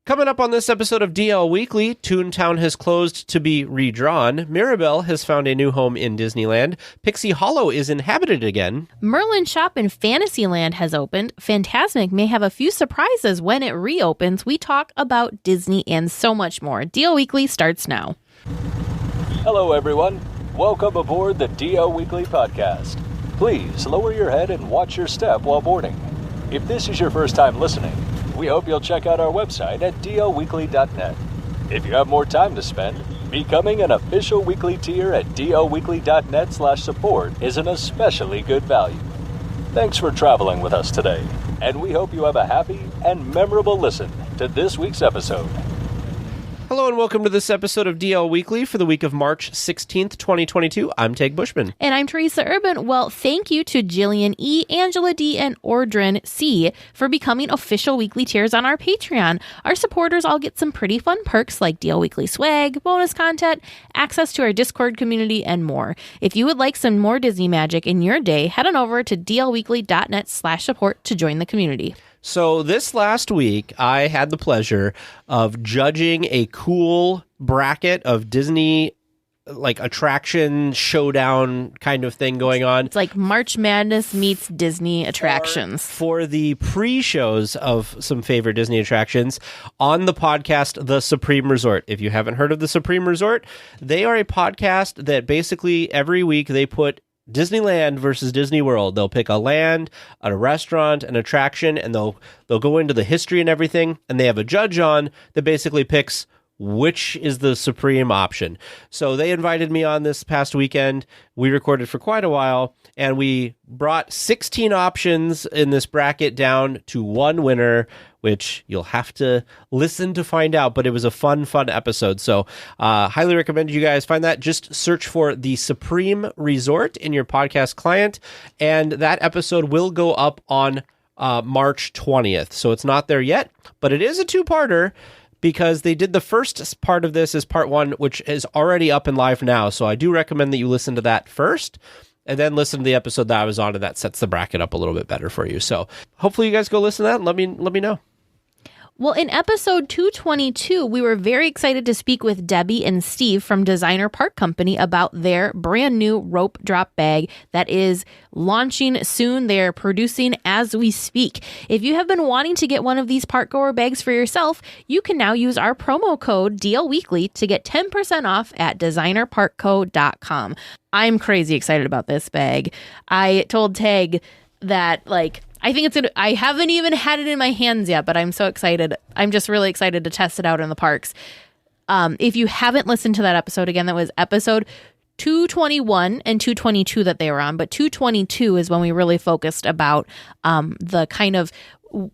Coming up on this episode of DL Weekly, Toontown has closed to be redrawn. Mirabel has found a new home in Disneyland. Pixie Hollow is inhabited again. Merlin shop in Fantasyland has opened. Fantasmic may have a few surprises when it reopens. We talk about Disney and so much more. DL Weekly starts now. Hello, everyone. Welcome aboard the DL Weekly podcast. Please lower your head and watch your step while boarding. If this is your first time listening, we hope you'll check out our website at DLWeekly.net. If you have more time to spend, becoming an official weekly tier at DLWeekly.net/support is an especially good value. Thanks for traveling with us today, and we hope you have a happy and memorable listen to this week's episode. Hello and welcome to this episode of DL Weekly for the week of March 16th, 2022. I'm Teg Bushman. And I'm Teresa Urban. Well, thank you to Jillian E., Angela D., and Ordrin C. for becoming official weekly tiers on our Patreon. Our supporters all get some pretty fun perks like DL Weekly swag, bonus content, access to our Discord community, and more. If you would like some more Disney magic in your day, head on over to DLWeekly.net/support to join the community. So this last week, I had the pleasure of judging a cool bracket of Disney, like, attraction showdown kind of thing going on. It's like March Madness meets Disney attractions. For the pre-shows of some favorite Disney attractions on the podcast, The Supreme Resort. If you haven't heard of The Supreme Resort, they are a podcast that basically every week they put Disneyland versus Disney World. They'll pick a land, a restaurant, an attraction, and they'll go into the history and everything, and they have a judge on that basically picks which is the supreme option. So they invited me on this past weekend. We recorded for quite a while, and we brought 16 options in this bracket down to one winner, which you'll have to listen to find out, but it was a fun episode. So highly recommend you guys find that. Just search for The Supreme Resort in your podcast client, and that episode will go up on March 20th. So it's not there yet, but it is a two-parter, because they did the first part of this as part one, which is already up and live now. So I do recommend that you listen to that first, and then listen to the episode that I was on, and that sets the bracket up a little bit better for you. So hopefully you guys go listen to that and let me know. Well, in episode 222, we were very excited to speak with Debbie and Steve from Designer Park Company about their brand new rope drop bag that is launching soon. They're producing as we speak. If you have been wanting to get one of these park goer bags for yourself, you can now use our promo code DLWeekly to get 10% off at designerparkco.com. I'm crazy excited about this bag. I told Teg that, I think it's I haven't even had it in my hands yet, but I'm so excited. I'm just really excited to test it out in the parks. If you haven't listened to that episode, again, that was episode 221 and 222 that they were on, but 222 is when we really focused about the kind of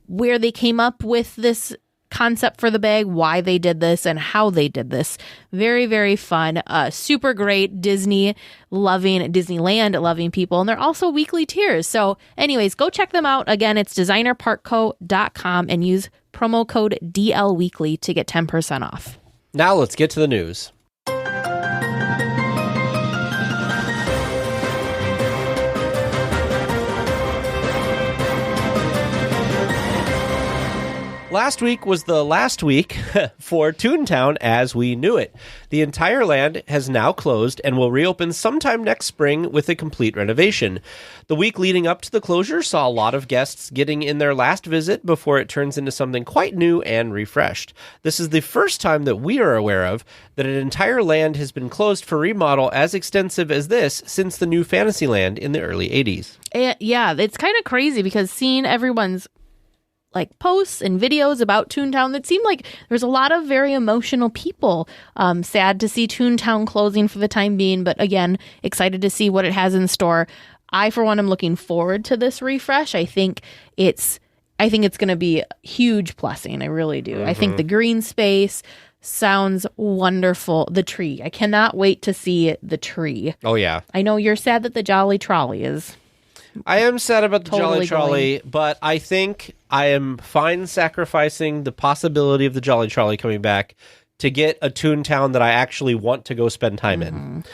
where they came up with this concept for the bag, why they did this, and how they did this. Very, very fun. Super great Disneyland loving people, and they're also weekly tiers. So anyways, go check them out. Again, it's designerparkco.com and use promo code DLWeekly to get 10% off. Now let's get to the news. Last week was the last week for Toontown as we knew it. The entire land has now closed and will reopen sometime next spring with a complete renovation. The week leading up to the closure saw a lot of guests getting in their last visit before it turns into something quite new and refreshed. This is the first time that we are aware of that an entire land has been closed for remodel as extensive as this since the new Fantasyland in the early 80s. Yeah, it's kind of crazy because seeing everyone's posts and videos about Toontown, that seemed like there's a lot of very emotional people. Sad to see Toontown closing for the time being, but again, excited to see what it has in store. I, for one, am looking forward to this refresh. I think it's going to be a huge blessing. I really do. Mm-hmm. I think the green space sounds wonderful. The tree. I cannot wait to see the tree. Oh, yeah. I know you're sad that the Jolly Trolley is. I am sad about the totally Jolly Trolley, but I think I am fine sacrificing the possibility of the Jolly Trolley coming back to get a Toontown that I actually want to go spend time in.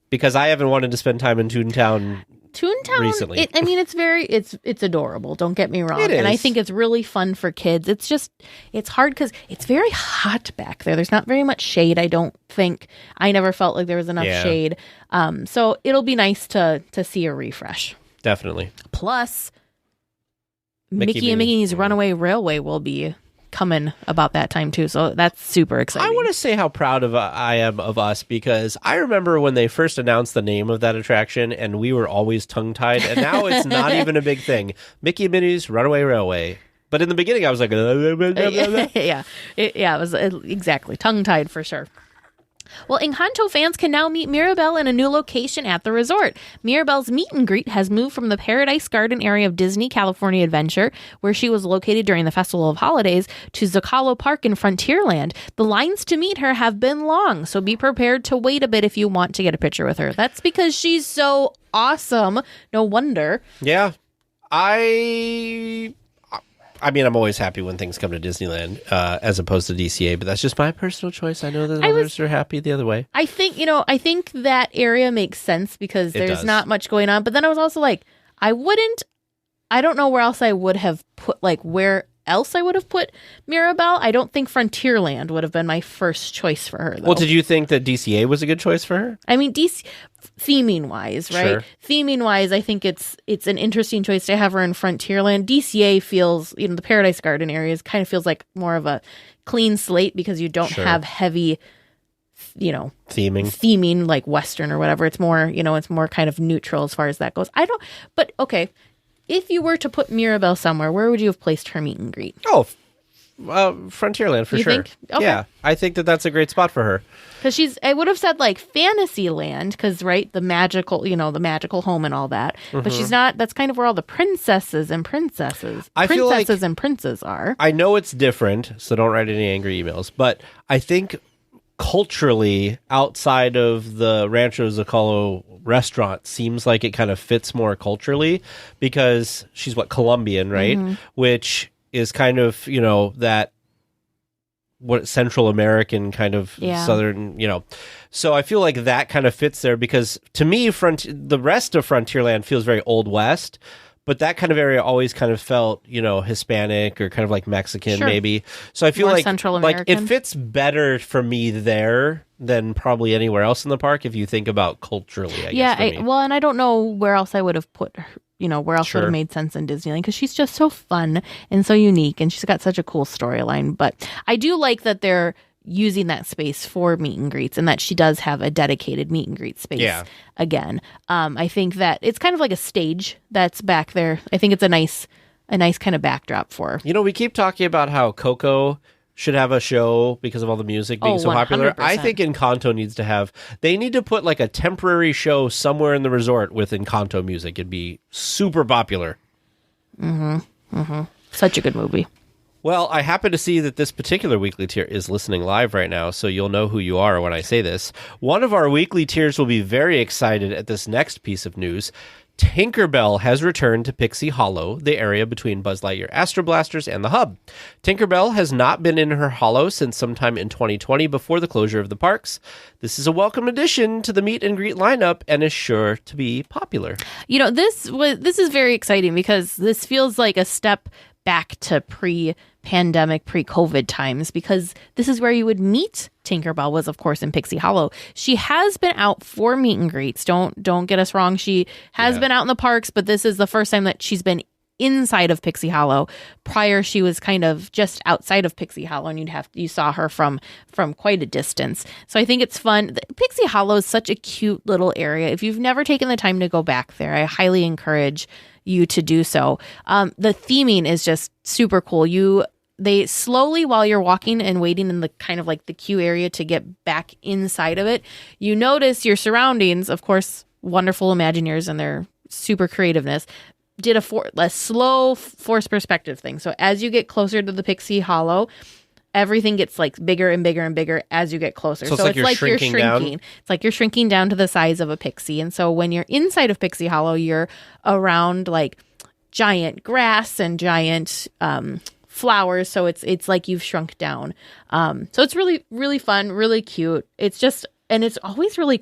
Because I haven't wanted to spend time in Toontown Toontown, recently. It's adorable. Don't get me wrong. It And I is. think it's really fun for kids. It's hard because it's very hot back there. There's not very much shade, I don't think. I never felt like there was enough shade. So it'll be nice to see a refresh. Definitely. Plus, Mickey and Minnie. Minnie's Runaway Railway will be coming about that time too. So that's super exciting. I want to say how proud I am of us, because I remember when they first announced the name of that attraction and we were always tongue-tied, and now it's not even a big thing. Mickey and Minnie's Runaway Railway. But in the beginning I was like... It was exactly tongue-tied for sure. Well, Encanto fans can now meet Mirabel in a new location at the resort. Mirabel's meet and greet has moved from the Paradise Garden area of Disney California Adventure, where she was located during the Festival of Holidays, to Zocalo Park in Frontierland. The lines to meet her have been long, so be prepared to wait a bit if you want to get a picture with her. That's because she's so awesome. No wonder. Yeah. I mean, I'm always happy when things come to Disneyland as opposed to DCA, but that's just my personal choice. I know that others are happy the other way. I think that area makes sense because there's not much going on. But then I was also like, I don't know where else I would have put, where else I would have put Mirabel. I don't think Frontierland would have been my first choice for her, though. Well, did you think that DCA was a good choice for her? I mean, theming wise, right? Sure. Theming wise, I think it's an interesting choice to have her in Frontierland. DCA feels, the Paradise Garden areas kind of feels like more of a clean slate because you don't have heavy, theming like Western or whatever. It's more, it's more kind of neutral as far as that goes. But okay. If you were to put Mirabel somewhere, where would you have placed her meet and greet? Oh, Frontierland for You sure. think? Okay. Yeah, I think that that's a great spot for her. Because I would have said Fantasyland, because the magical home and all that. But she's not. That's kind of where all the princesses and princes and princes are. I know it's different, so don't write any angry emails. But I think culturally, outside of the Rancho Zocalo restaurant, seems like it kind of fits more culturally because she's Colombian, right? Mm-hmm. Which is kind of, that Central American kind of southern, So I feel like that kind of fits there because to me, the rest of Frontierland feels very Old West. But that kind of area always kind of felt, Hispanic or kind of like Mexican, maybe. So I feel More like Central American. it fits better for me there than probably anywhere else in the park if you think about culturally. I guess. And I don't know where else I would have put her. Where else would have made sense in Disneyland because she's just so fun and so unique and she's got such a cool storyline. But I do like that they're using that space for meet and greets and that she does have a dedicated meet and greet space again. I think that it's kind of like a stage that's back there. I think it's a nice kind of backdrop for her. We keep talking about how Coco should have a show because of all the music being so popular. 100%. I think Encanto they need to put a temporary show somewhere in the resort with Encanto music. It'd be super popular. Such a good movie. Well, I happen to see that this particular weekly tier is listening live right now, so you'll know who you are when I say this. One of our weekly tiers will be very excited at this next piece of news. Tinkerbell has returned to Pixie Hollow, the area between Buzz Lightyear Astro Blasters and the Hub. Tinkerbell has not been in her hollow since sometime in 2020 before the closure of the parks. This is a welcome addition to the meet and greet lineup and is sure to be popular. This is very exciting because this feels like a step back to pre-pandemic, pre-COVID times because this is where you would meet Tinkerbell was, of course, in Pixie Hollow. She has been out for meet and greets. Don't get us wrong. She has been out in the parks, but this is the first time that she's been inside of Pixie Hollow. Prior, she was kind of just outside of Pixie Hollow, and you saw her from quite a distance. So I think it's fun. Pixie Hollow is such a cute little area. If you've never taken the time to go back there, I highly encourage you to do so. The theming is just super cool. They slowly, while you're walking and waiting in the kind of like the queue area to get back inside of it, you notice your surroundings. Of course, wonderful Imagineers and their super creativeness did a slow force perspective thing. So as you get closer to the Pixie Hollow, everything gets bigger and bigger and bigger as you get closer. So it's like you're shrinking down? It's like you're shrinking down to the size of a pixie. And so when you're inside of Pixie Hollow, you're around giant grass and giant flowers. So it's like you've shrunk down. So it's really, really fun, really cute. It's just, and it's always really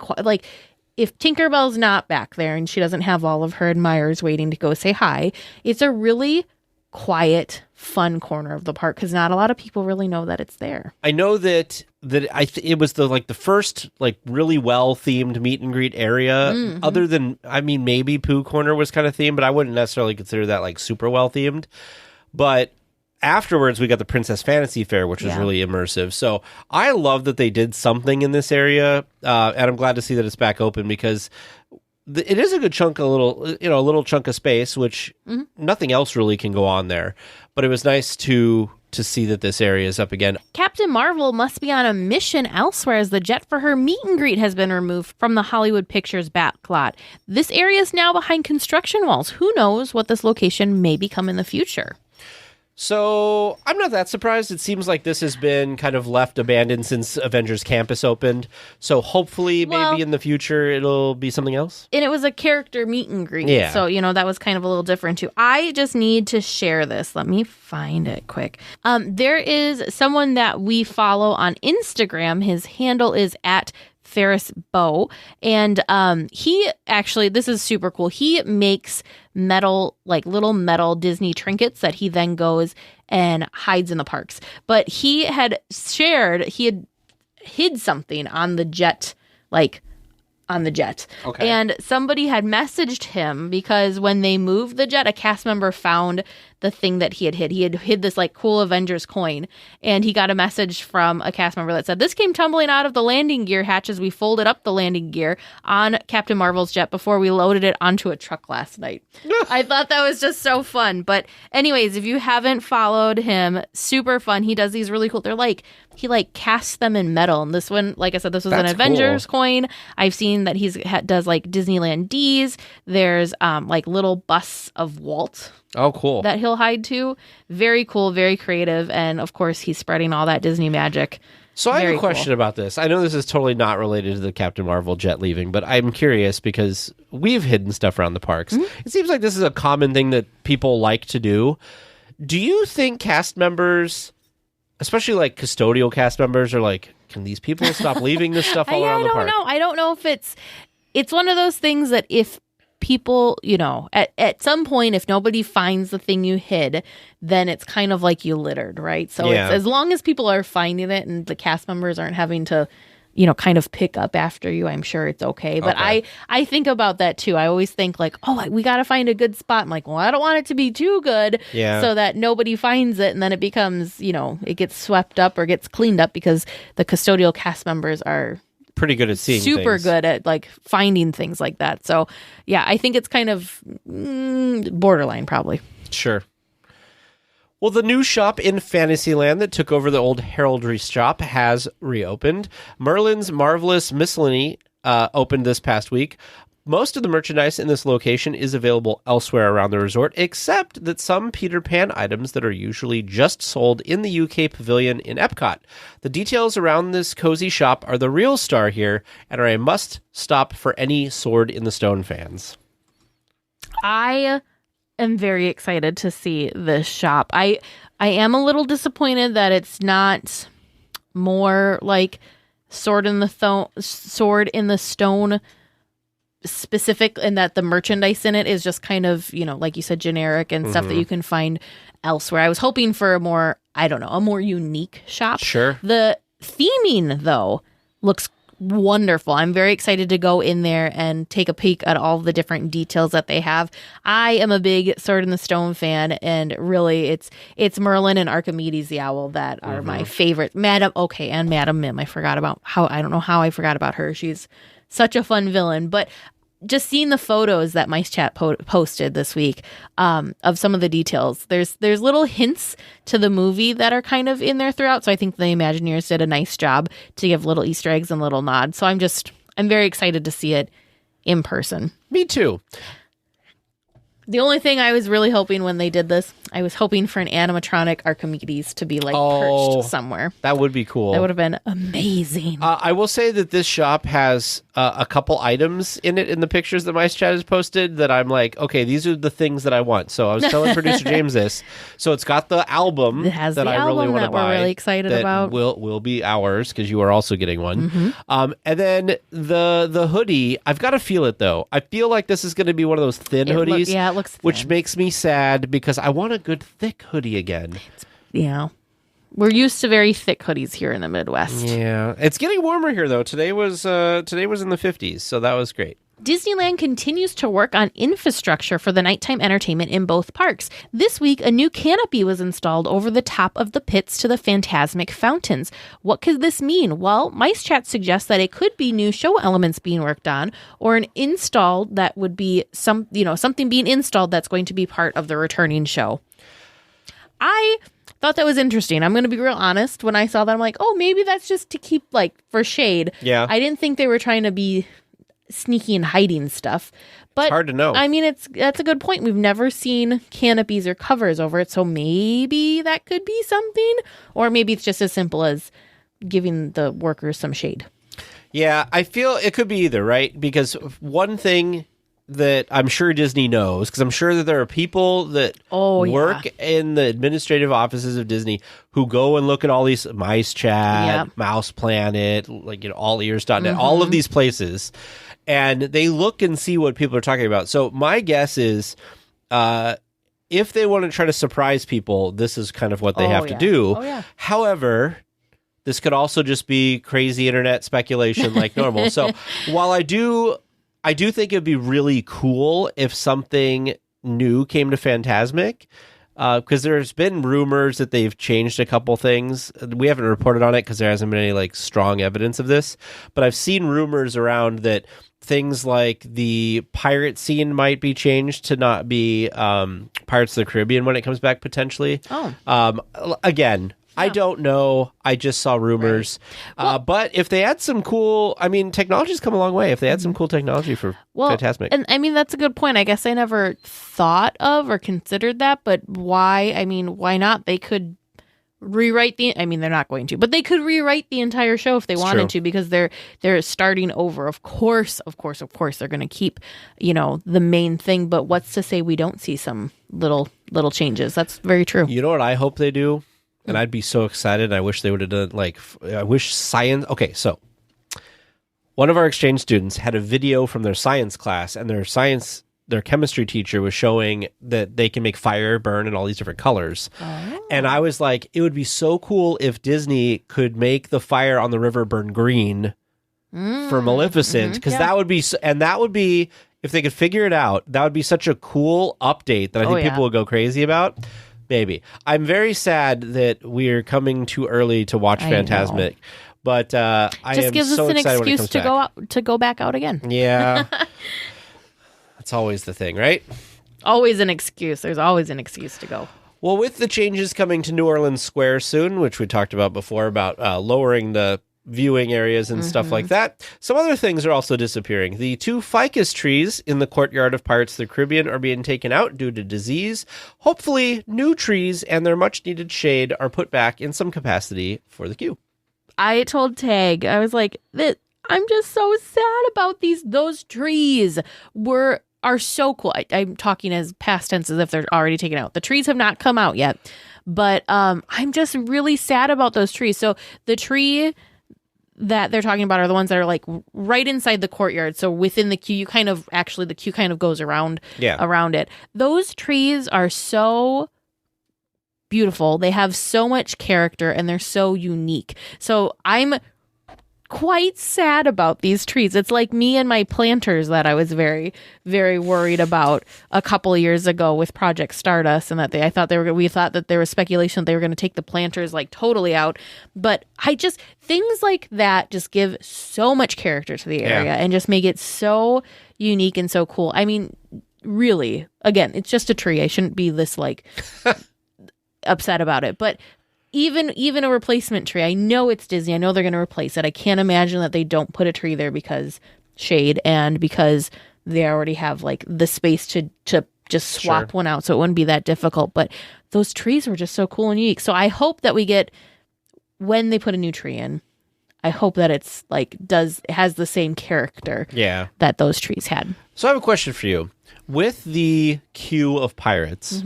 if Tinkerbell's not back there and she doesn't have all of her admirers waiting to go say hi, it's a really quiet, fun corner of the park because not a lot of people really know that it's there. I know that it was the first really well themed meet and greet area. Mm-hmm. Other than maybe Pooh Corner was kind of themed, but I wouldn't necessarily consider that super well themed. But afterwards, we got the Princess Fantasy Fair, which was really immersive. So I love that they did something in this area, and I'm glad to see that it's back open because it is a good chunk, a little chunk of space, which nothing else really can go on there. But it was nice to see that this area is up again. Captain Marvel must be on a mission elsewhere as the jet for her meet and greet has been removed from the Hollywood Pictures backlot. This area is now behind construction walls. Who knows what this location may become in the future? So I'm not that surprised. It seems like this has been kind of left abandoned since Avengers Campus opened. So hopefully maybe in the future it'll be something else. And it was a character meet and greet. Yeah. So, that was kind of a little different too. I just need to share this. Let me find it quick. There is someone that we follow on Instagram. His handle is at Ferris Bow. And he actually, this is super cool. He makes metal, little metal Disney trinkets that he then goes and hides in the parks. But he had hid something on the jet, on the jet. Okay. And somebody had messaged him because when they moved the jet, a cast member found the thing that he had hid. He had hid this cool Avengers coin, and he got a message from a cast member that said, "This came tumbling out of the landing gear hatch as we folded up the landing gear on Captain Marvel's jet before we loaded it onto a truck last night." I thought that was just so fun. But anyways, if you haven't followed him, super fun. He does these really cool, he casts them in metal. And this one, like I said, this was an Avengers coin. I've seen that does Disneyland D's. There's little busts of Walt. Oh, cool. That he'll hide to. Very cool, very creative. And of course, he's spreading all that Disney magic. So I have a question about this. I know this is totally not related to the Captain Marvel jet leaving, but I'm curious because we've hidden stuff around the parks. Mm-hmm. It seems like this is a common thing that people like to do. Do you think cast members, especially custodial cast members, are can these people stop leaving this stuff all around the park? I don't know if it's one of those things that if people, at some point, if nobody finds the thing you hid, then it's kind of like you littered, right? So it's, as long as people are finding it and the cast members aren't having to, kind of pick up after you, I'm sure it's okay. But I think about that too. I always think we got to find a good spot. I'm well, I don't want it to be too good so that nobody finds it. And then it becomes, it gets swept up or gets cleaned up because the custodial cast members are pretty good at seeing super things. Good at finding things like that. So yeah, I think it's kind of borderline probably. Sure. Well, the new shop in Fantasyland that took over the old heraldry shop has reopened. Merlin's Marvelous Miscellany opened this past week. Most of the merchandise in this location is available elsewhere around the resort, except that some Peter Pan items that are usually just sold in the UK Pavilion in Epcot. The details around this cozy shop are the real star here and are a must-stop for any Sword in the Stone fans. I am very excited to see this shop. I am a little disappointed that it's not more Sword in the Stone specific, and that the merchandise in it is just kind of, like you said, generic and stuff that you can find elsewhere. I was hoping for a more unique shop. Sure. The theming, though, looks wonderful. I'm very excited to go in there and take a peek at all the different details that they have. I am a big Sword in the Stone fan, and really it's Merlin and Archimedes the Owl that are my favorite. Madam Mim. I don't know how I forgot about her. She's such a fun villain. But just seeing the photos that Mice Chat posted this week of some of the details, there's little hints to the movie that are kind of in there throughout. So I think the Imagineers did a nice job to give little Easter eggs and little nods. So I'm very excited to see it in person. Me too. The only thing I was really hoping when they did this, I was hoping for an animatronic Archimedes to be like perched somewhere. That would be cool. That would have been amazing. I will say that this shop has a couple items in it in the pictures that Mice Chat has posted that I'm like, okay, these are the things that I want. So I was telling producer James this. So it's got the album It has that the I album really want to that buy. we're really excited that about. Will be ours because you are also getting one. And then the hoodie, I've got to feel it though. I feel like this is going to be one of those thin hoodies. It looks thin. Which makes me sad because I want a good thick hoodie again. Yeah. We're used to very thick hoodies here in the Midwest. Yeah. It's getting warmer here though. Today was in the 50s, so that was great. Disneyland continues to work on infrastructure for the nighttime entertainment in both parks. This week, a new canopy was installed over the top of the pits to the Fantasmic fountains. What could this mean? Well, Mice Chat suggests that it could be new show elements being worked on, or an install that would be something being installed that's going to be part of the returning show. I thought that was interesting. I'm going to be real honest. When I saw that, I'm like, oh, maybe that's just to keep for shade. Yeah. I didn't think they were trying to be sneaky and hiding stuff, but it's hard to know. I mean, that's a good point. We've never seen canopies or covers over it, so maybe that could be something, or maybe it's just as simple as giving the workers some shade. Yeah, I feel it could be either, right? Because one thing that I'm sure Disney knows, because I'm sure that there are people that work in the administrative offices of Disney who go and look at all these Mice Chat, Mouse Planet, alleears.net, all of these places, and they look and see what people are talking about. So my guess is if they want to try to surprise people, this is kind of what they have to do. However, this could also just be crazy internet speculation like normal. So while I do think it'd be really cool if something new came to Fantasmic, because there's been rumors that they've changed a couple things. We haven't reported on it because there hasn't been any strong evidence of this, but I've seen rumors around that things like the pirate scene might be changed to not be Pirates of the Caribbean when it comes back potentially. Again, I don't know. I just saw rumors. Right. Well, but if they had some cool... I mean, technology's come a long way. If they had some cool technology for Fantasmic. And I mean, that's a good point. I guess I never thought of or considered that, but why? I mean, why not? They could rewrite they're not going to, but they could rewrite the entire show if they wanted to, because they're starting over. Of course, they're going to keep, the main thing, but what's to say we don't see some little changes? That's very true. You know what I hope they do? And I'd be so excited. I wish they would have done I wish science. Okay, so one of our exchange students had a video from their science class, and their chemistry teacher was showing that they can make fire burn in all these different colors. Oh. And I was like, it would be so cool if Disney could make the fire on the river burn green for Maleficent, because that would be, if they could figure it out, that would be such a cool update that I think people would go crazy about. Maybe. I'm very sad that we're coming too early to watch Fantasmic, but I just am gives so us an excited excuse to go back out again. Yeah. That's always the thing, right? Always an excuse. There's always an excuse to go. Well, with the changes coming to New Orleans Square soon, which we talked about before, about lowering the viewing areas and stuff like that, some other things are also disappearing. The 2 ficus trees in the courtyard of Pirates of the Caribbean are being taken out due to disease. Hopefully, new trees and their much-needed shade are put back in some capacity for the queue. I told Tag, I was like, I'm just so sad about those trees are so cool. I'm talking as past tense as if they're already taken out. The trees have not come out yet, but I'm just really sad about those trees. So the tree that they're talking about are the ones that are right inside the courtyard. So within the queue, the queue kind of goes around it. Those trees are so beautiful. They have so much character and they're so unique. So I'm quite sad about these trees. It's like me and my planters that I was very, very worried about a couple of years ago with Project Stardust, and that we thought that there was speculation that they were going to take the planters totally out. But things like that just give so much character to the area and just make it so unique and so cool. I mean, really, again, it's just a tree. I shouldn't be this upset about it, but even a replacement tree, I know it's Disney. I know they're going to replace it. I can't imagine that they don't put a tree there because shade and because they already have the space to just swap one out, so it wouldn't be that difficult. But those trees were just so cool and unique. So I hope that we get, when they put a new tree in, I hope that it's like has the same character that those trees had. So I have a question for you. With the queue of pirates,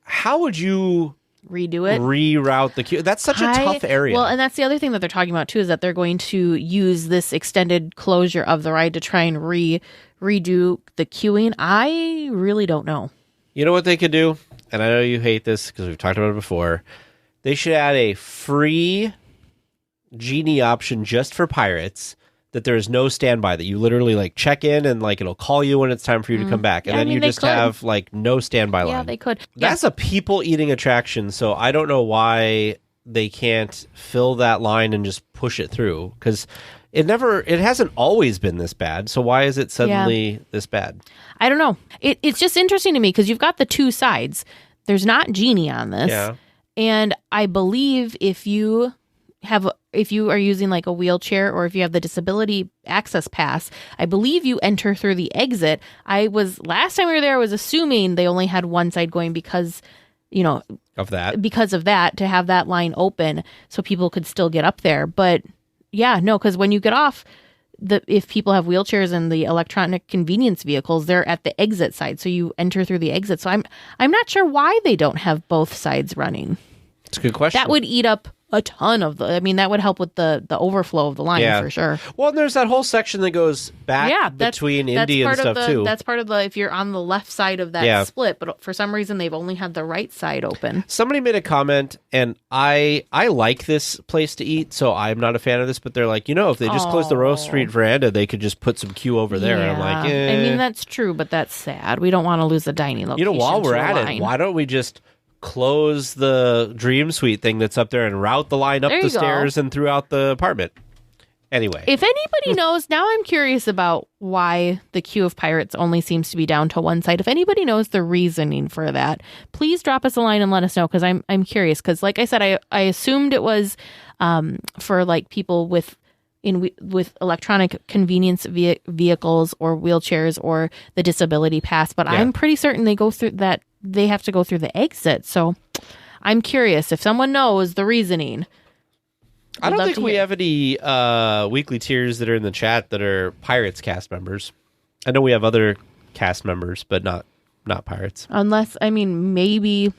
how would you redo it? Reroute the queue? That's such a tough area. Well, and that's the other thing that they're talking about too, is that they're going to use this extended closure of the ride to try and redo the queuing. I really don't know. You know what they could do? And I know you hate this because we've talked about it before. They should add a free genie option just for pirates, that there is no standby, that you literally like check in and like it'll call you when it's time for you to come back. And then you just have like no standby line. Yeah, they could. That's a people eating attraction. So I don't know why they can't fill that line and just push it through, because it hasn't always been this bad. So why is it suddenly this bad? I don't know. It's just interesting to me because you've got the two sides. There's not genie on this. Yeah. And I believe if you are using like a wheelchair, or if you have the disability access pass, I believe you enter through the exit. Last time we were there, I was assuming they only had one side going because, of that, to have that line open so people could still get up there. But yeah, no, because when you get off, if people have wheelchairs and the electronic convenience vehicles, they're at the exit side. So you enter through the exit. So I'm not sure why they don't have both sides running. It's a good question. That would eat up a ton of that would help with the overflow of the line for sure. Well, there's that whole section that goes back between Indy and stuff too. That's part of if you're on the left side of that split, but for some reason they've only had the right side open. Somebody made a comment, and I like this place to eat, so I'm not a fan of this, but they're like, if they just close the Rose Street veranda, they could just put some queue over there. And I'm like, I mean, that's true, but that's sad. We don't want to lose a dining location. While we're at it, why don't we just close the Dream Suite thing that's up there and route the line up the stairs and throughout the apartment? Anyway, if anybody knows, now I'm curious about why the queue of pirates only seems to be down to one side. If anybody knows the reasoning for that, please drop us a line and let us know, because I'm curious. Because like I said, I assumed it was for like people with electronic convenience vehicles or wheelchairs or the disability pass, but I'm pretty certain they go through that. They have to go through the exit. So I'm curious if someone knows the reasoning. I don't think we have any weekly tiers that are in the chat that are Pirates cast members. I know we have other cast members, but not Pirates. Unless, maybe,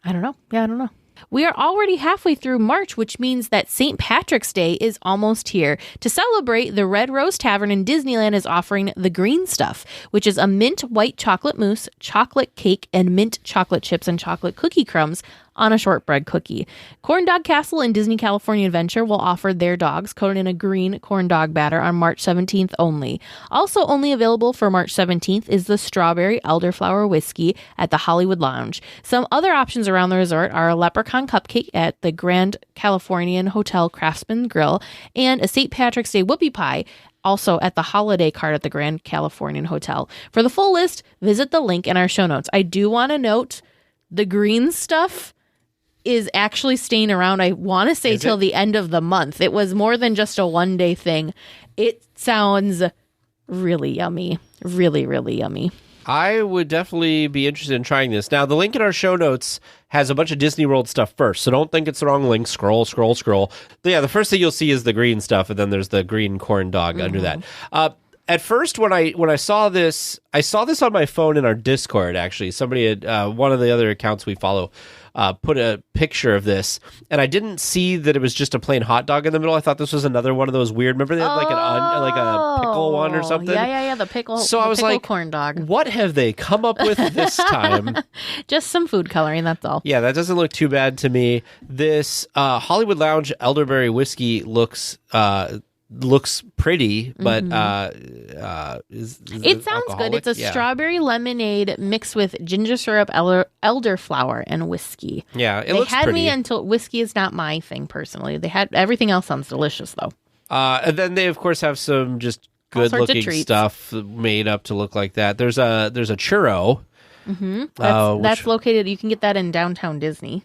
I don't know. Yeah, I don't know. We are already halfway through March, which means that St. Patrick's Day is almost here. To celebrate, the Red Rose Tavern in Disneyland is offering the Green Stuff, which is a mint white chocolate mousse, chocolate cake, and mint chocolate chips and chocolate cookie crumbs on a shortbread cookie. Corn Dog Castle and Disney California Adventure will offer their dogs coated in a green corn dog batter on March 17th only. Also only available for March 17th is the Strawberry Elderflower Whiskey at the Hollywood Lounge. Some other options around the resort are a leprechaun cupcake at the Grand Californian Hotel Craftsman Grill and a St. Patrick's Day whoopie pie also at the Holiday Cart at the Grand Californian Hotel. For the full list, visit the link in our show notes. I do want to note the Green Stuff is actually staying around, I want to say, till the end of the month. It was more than just a one-day thing. It sounds really yummy. Really, really yummy. I would definitely be interested in trying this. Now, the link in our show notes has a bunch of Disney World stuff first, so don't think it's the wrong link. Scroll. But yeah, the first thing you'll see is the green stuff, and then there's the green corn dog under that. At first, when I saw this on my phone in our Discord, actually. Somebody had, one of the other accounts we follow, put a picture of this, and I didn't see that it was just a plain hot dog in the middle. I thought this was another one of those weird, remember they had like a pickle one or something? Yeah, the pickle. So I was like, corn dog. What have they come up with this time? Just some food coloring, that's all. Yeah, that doesn't look too bad to me. This Hollywood Lounge elderberry whiskey looks pretty, but it sounds good. It's a strawberry lemonade mixed with ginger syrup, elderflower, and whiskey. Yeah, they looks had pretty. me until whiskey is not my thing personally. They had everything else sounds delicious though. And then they of course have some just good looking stuff made up to look like that. There's a churro. Mm-hmm. That's located. You can get that in downtown Disney.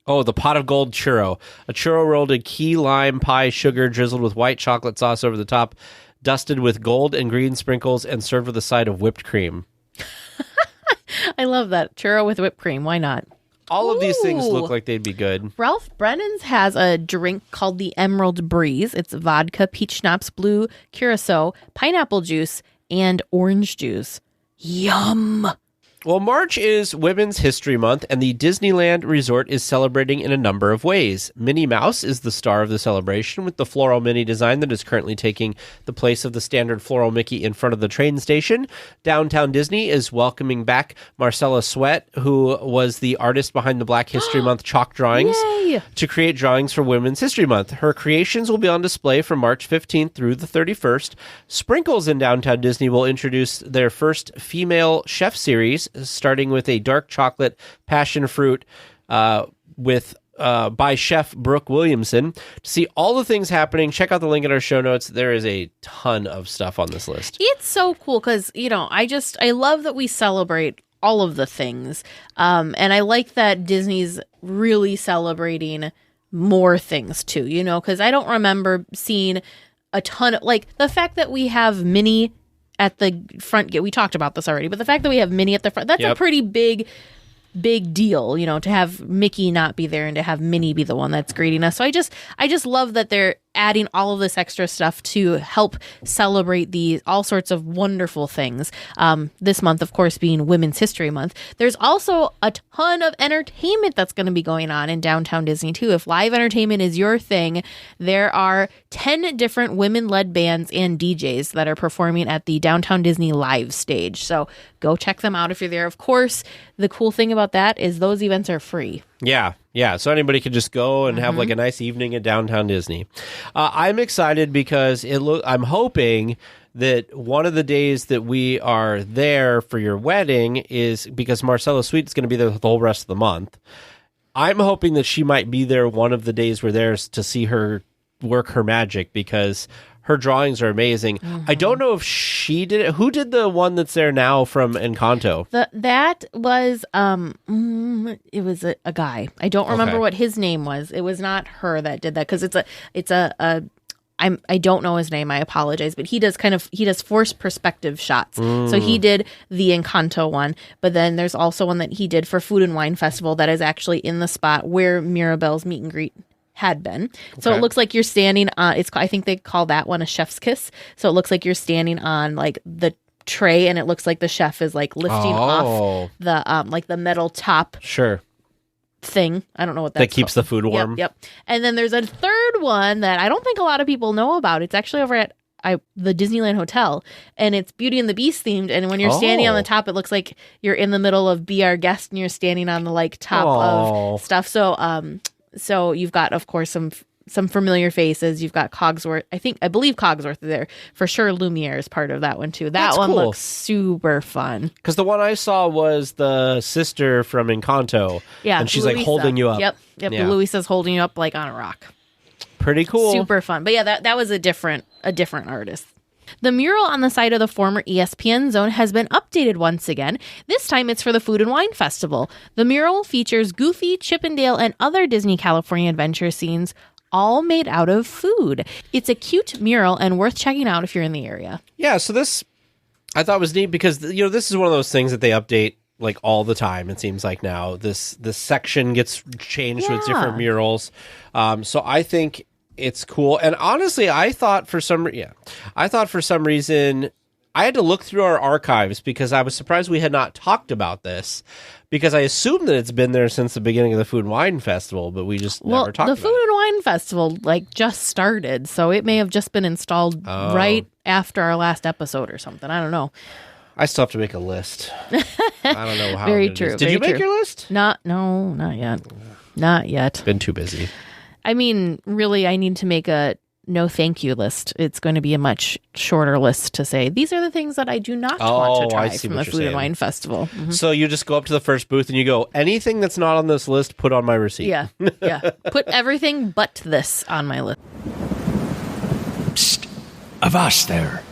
Oh, the pot of gold churro. A churro rolled in key lime pie sugar drizzled with white chocolate sauce over the top, dusted with gold and green sprinkles, and served with a side of whipped cream. I love that. Churro with whipped cream. Why not? All of these things Ooh. look like they'd be good. Ralph Brennan's has a drink called the Emerald Breeze. It's vodka, peach schnapps, blue curacao, pineapple juice, and orange juice. Yum! Well, March is Women's History Month, and the Disneyland Resort is celebrating in a number of ways. Minnie Mouse is the star of the celebration with the floral Minnie design that is currently taking the place of the standard floral Mickey in front of the train station. Downtown Disney is welcoming back Marcella Swett, who was the artist behind the Black History Month chalk drawings, Yay! to create drawings for Women's History Month. Her creations will be on display from March 15th through the 31st. Sprinkles in Downtown Disney will introduce their first female chef series, starting with a dark chocolate passion fruit by Chef Brooke Williamson. To see all the things happening, check out the link in our show notes. There is a ton of stuff on this list. It's so cool because, I love that we celebrate all of the things. And I like that Disney's really celebrating more things too, because I don't remember seeing a ton of, the fact that we have Minnie at the front gate. We talked about this already, but the fact that we have Minnie at the front, that's a pretty big deal, to have Mickey not be there and to have Minnie be the one that's greeting us. So I just love that they're adding all of this extra stuff to help celebrate these all sorts of wonderful things. This month, of course, being Women's History Month. There's also a ton of entertainment that's going to be going on in Downtown Disney too. If live entertainment is your thing, there are 10 different women-led bands and DJs that are performing at the Downtown Disney live stage. So go check them out if you're there. Of course, the cool thing about that is those events are free. Yeah. So anybody could just go and have a nice evening at Downtown Disney. I'm excited because I'm hoping that one of the days that we are there for your wedding is because Marcella Swett is going to be there the whole rest of the month. I'm hoping that she might be there one of the days we're there to see her work her magic because her drawings are amazing. I don't know if she did it. Who did the one that's there now from Encanto? That was it was a guy. I don't remember what his name was. It was not her that did that because I don't know his name. I apologize, but he does forced perspective shots. So he did the Encanto one, but then there's also one that he did for Food and Wine Festival that is actually in the spot where Mirabel's meet and greet had been. So it looks like you're standing on, I think they call that one a chef's kiss. So it looks like you're standing on the tray and it looks like the chef is lifting off the the metal top thing. I don't know what that's that keeps called. the food warm. Yep. And then there's a third one that I don't think a lot of people know about. It's actually over at the Disneyland Hotel, and it's Beauty and the Beast themed. And when you're standing on the top, it looks like you're in the middle of Be Our Guest, and you're standing on the top of stuff. So you've got, of course, some familiar faces. You've got Cogsworth. I believe Cogsworth is there for sure. Lumiere is part of that one too. That's one cool. Looks super fun. Because the one I saw was the sister from Encanto. Yeah, and she's Louisa. Holding you up. Yep. Yeah. Louisa's holding you up on a rock. Pretty cool. Super fun. But yeah, that was a different artist. The mural on the side of the former ESPN zone has been updated once again. This time it's for the Food and Wine Festival. The mural features Goofy, Chip 'n Dale, and other Disney California Adventure scenes, all made out of food. It's a cute mural and worth checking out if you're in the area. Yeah, so this I thought was neat because this is one of those things that they update all the time. It seems like now this section gets changed with different murals. So I think it's cool. And honestly, I thought for some reason I had to look through our archives because I was surprised we had not talked about this because I assumed that it's been there since the beginning of the Food and Wine Festival, but we just never talked about it. The Food and Wine Festival just started, so it may have just been installed right after our last episode or something. I don't know. I still have to make a list. I don't know how. Very true. Did you make your list? Not yet. Not yet. Been too busy. I mean, really, I need to make a no thank you list. It's going to be a much shorter list to say, these are the things that I do not want to try from the Food and Wine Festival. Mm-hmm. So you just go up to the first booth and you go, anything that's not on this list, put on my receipt. Yeah. Put everything but this on my list. Psst. Avast there.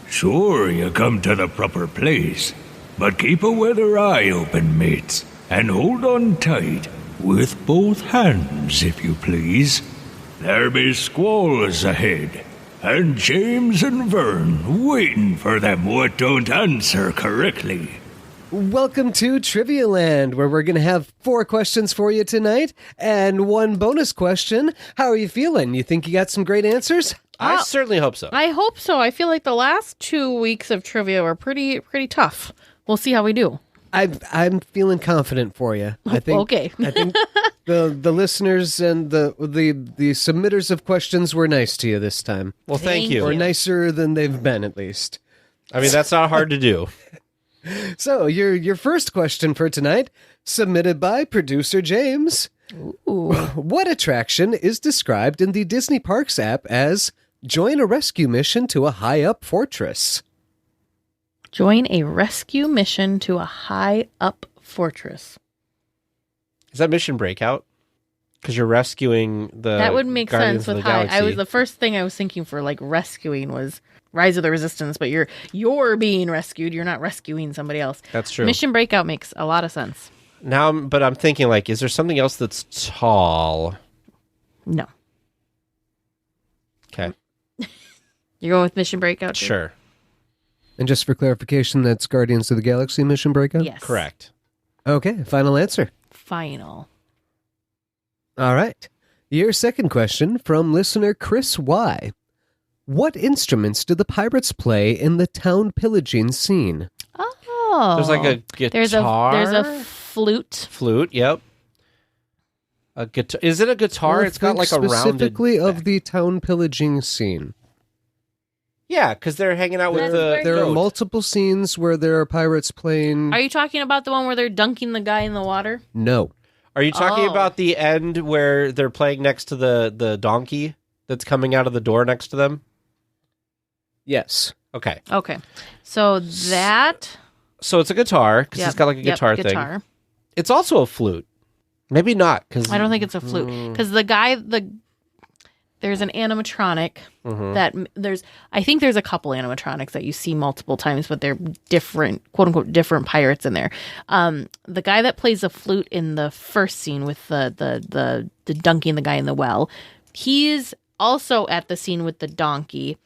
Sure, you come to the proper place, but keep a weather eye open, mates, and hold on tight. With both hands, if you please. There be squalls ahead, and James and Vern waiting for them what don't answer correctly. Welcome to Trivia Land, where we're going to have 4 questions for you tonight and 1 bonus question. How are you feeling? You think you got some great answers? I certainly hope so. I hope so. I feel like the last 2 weeks of trivia were pretty tough. We'll see how we do. I'm feeling confident for you. I think. Okay. I think the listeners and the submitters of questions were nice to you this time, Well, thank you. or nicer than they've been at least. I mean, that's not hard to do. So your first question for tonight, submitted by producer James. Ooh. What attraction is described in the Disney Parks app as join a rescue mission to a high-up fortress? Join a rescue mission to a high-up fortress. Is that Mission Breakout? Because you're rescuing the That would make Guardians sense of with the high. Galaxy. The first thing I was thinking for like rescuing was Rise of the Resistance, but you're being rescued. You're not rescuing somebody else. That's true. Mission Breakout makes a lot of sense. Now, but I'm thinking, like, is there something else that's tall? No. Okay, You're going with Mission Breakout? too? sure. And just for clarification, that's Guardians of the Galaxy Mission Breakout? Yes. Correct. Okay, final answer. Final. All right. Your second question from listener Chris Y. What instruments do the pirates play in the town pillaging scene? Oh. There's like a guitar. There's a flute. Flute, yep. A guitar. Is it a guitar? Well, It's got like a rounded... specifically of the town pillaging scene. Yeah, because they're hanging out with That's the... where- There are goat. multiple scenes where there are pirates playing. Are you talking about the one where they're dunking the guy in the water? No. Are you talking Oh. about the end where they're playing next to the donkey that's coming out of the door next to them? Yes. Okay. Okay. So that... So it's a guitar, because Yep, it's got like a yep, guitar thing. guitar. It's also a flute. Maybe not, because... I don't think it's a flute. Because there's an animatronic that I think there's a couple animatronics that you see multiple times, but they're different, quote unquote, different pirates in there. The guy that plays the flute in the first scene with the dunking the guy in the well, he's also at the scene with the donkey,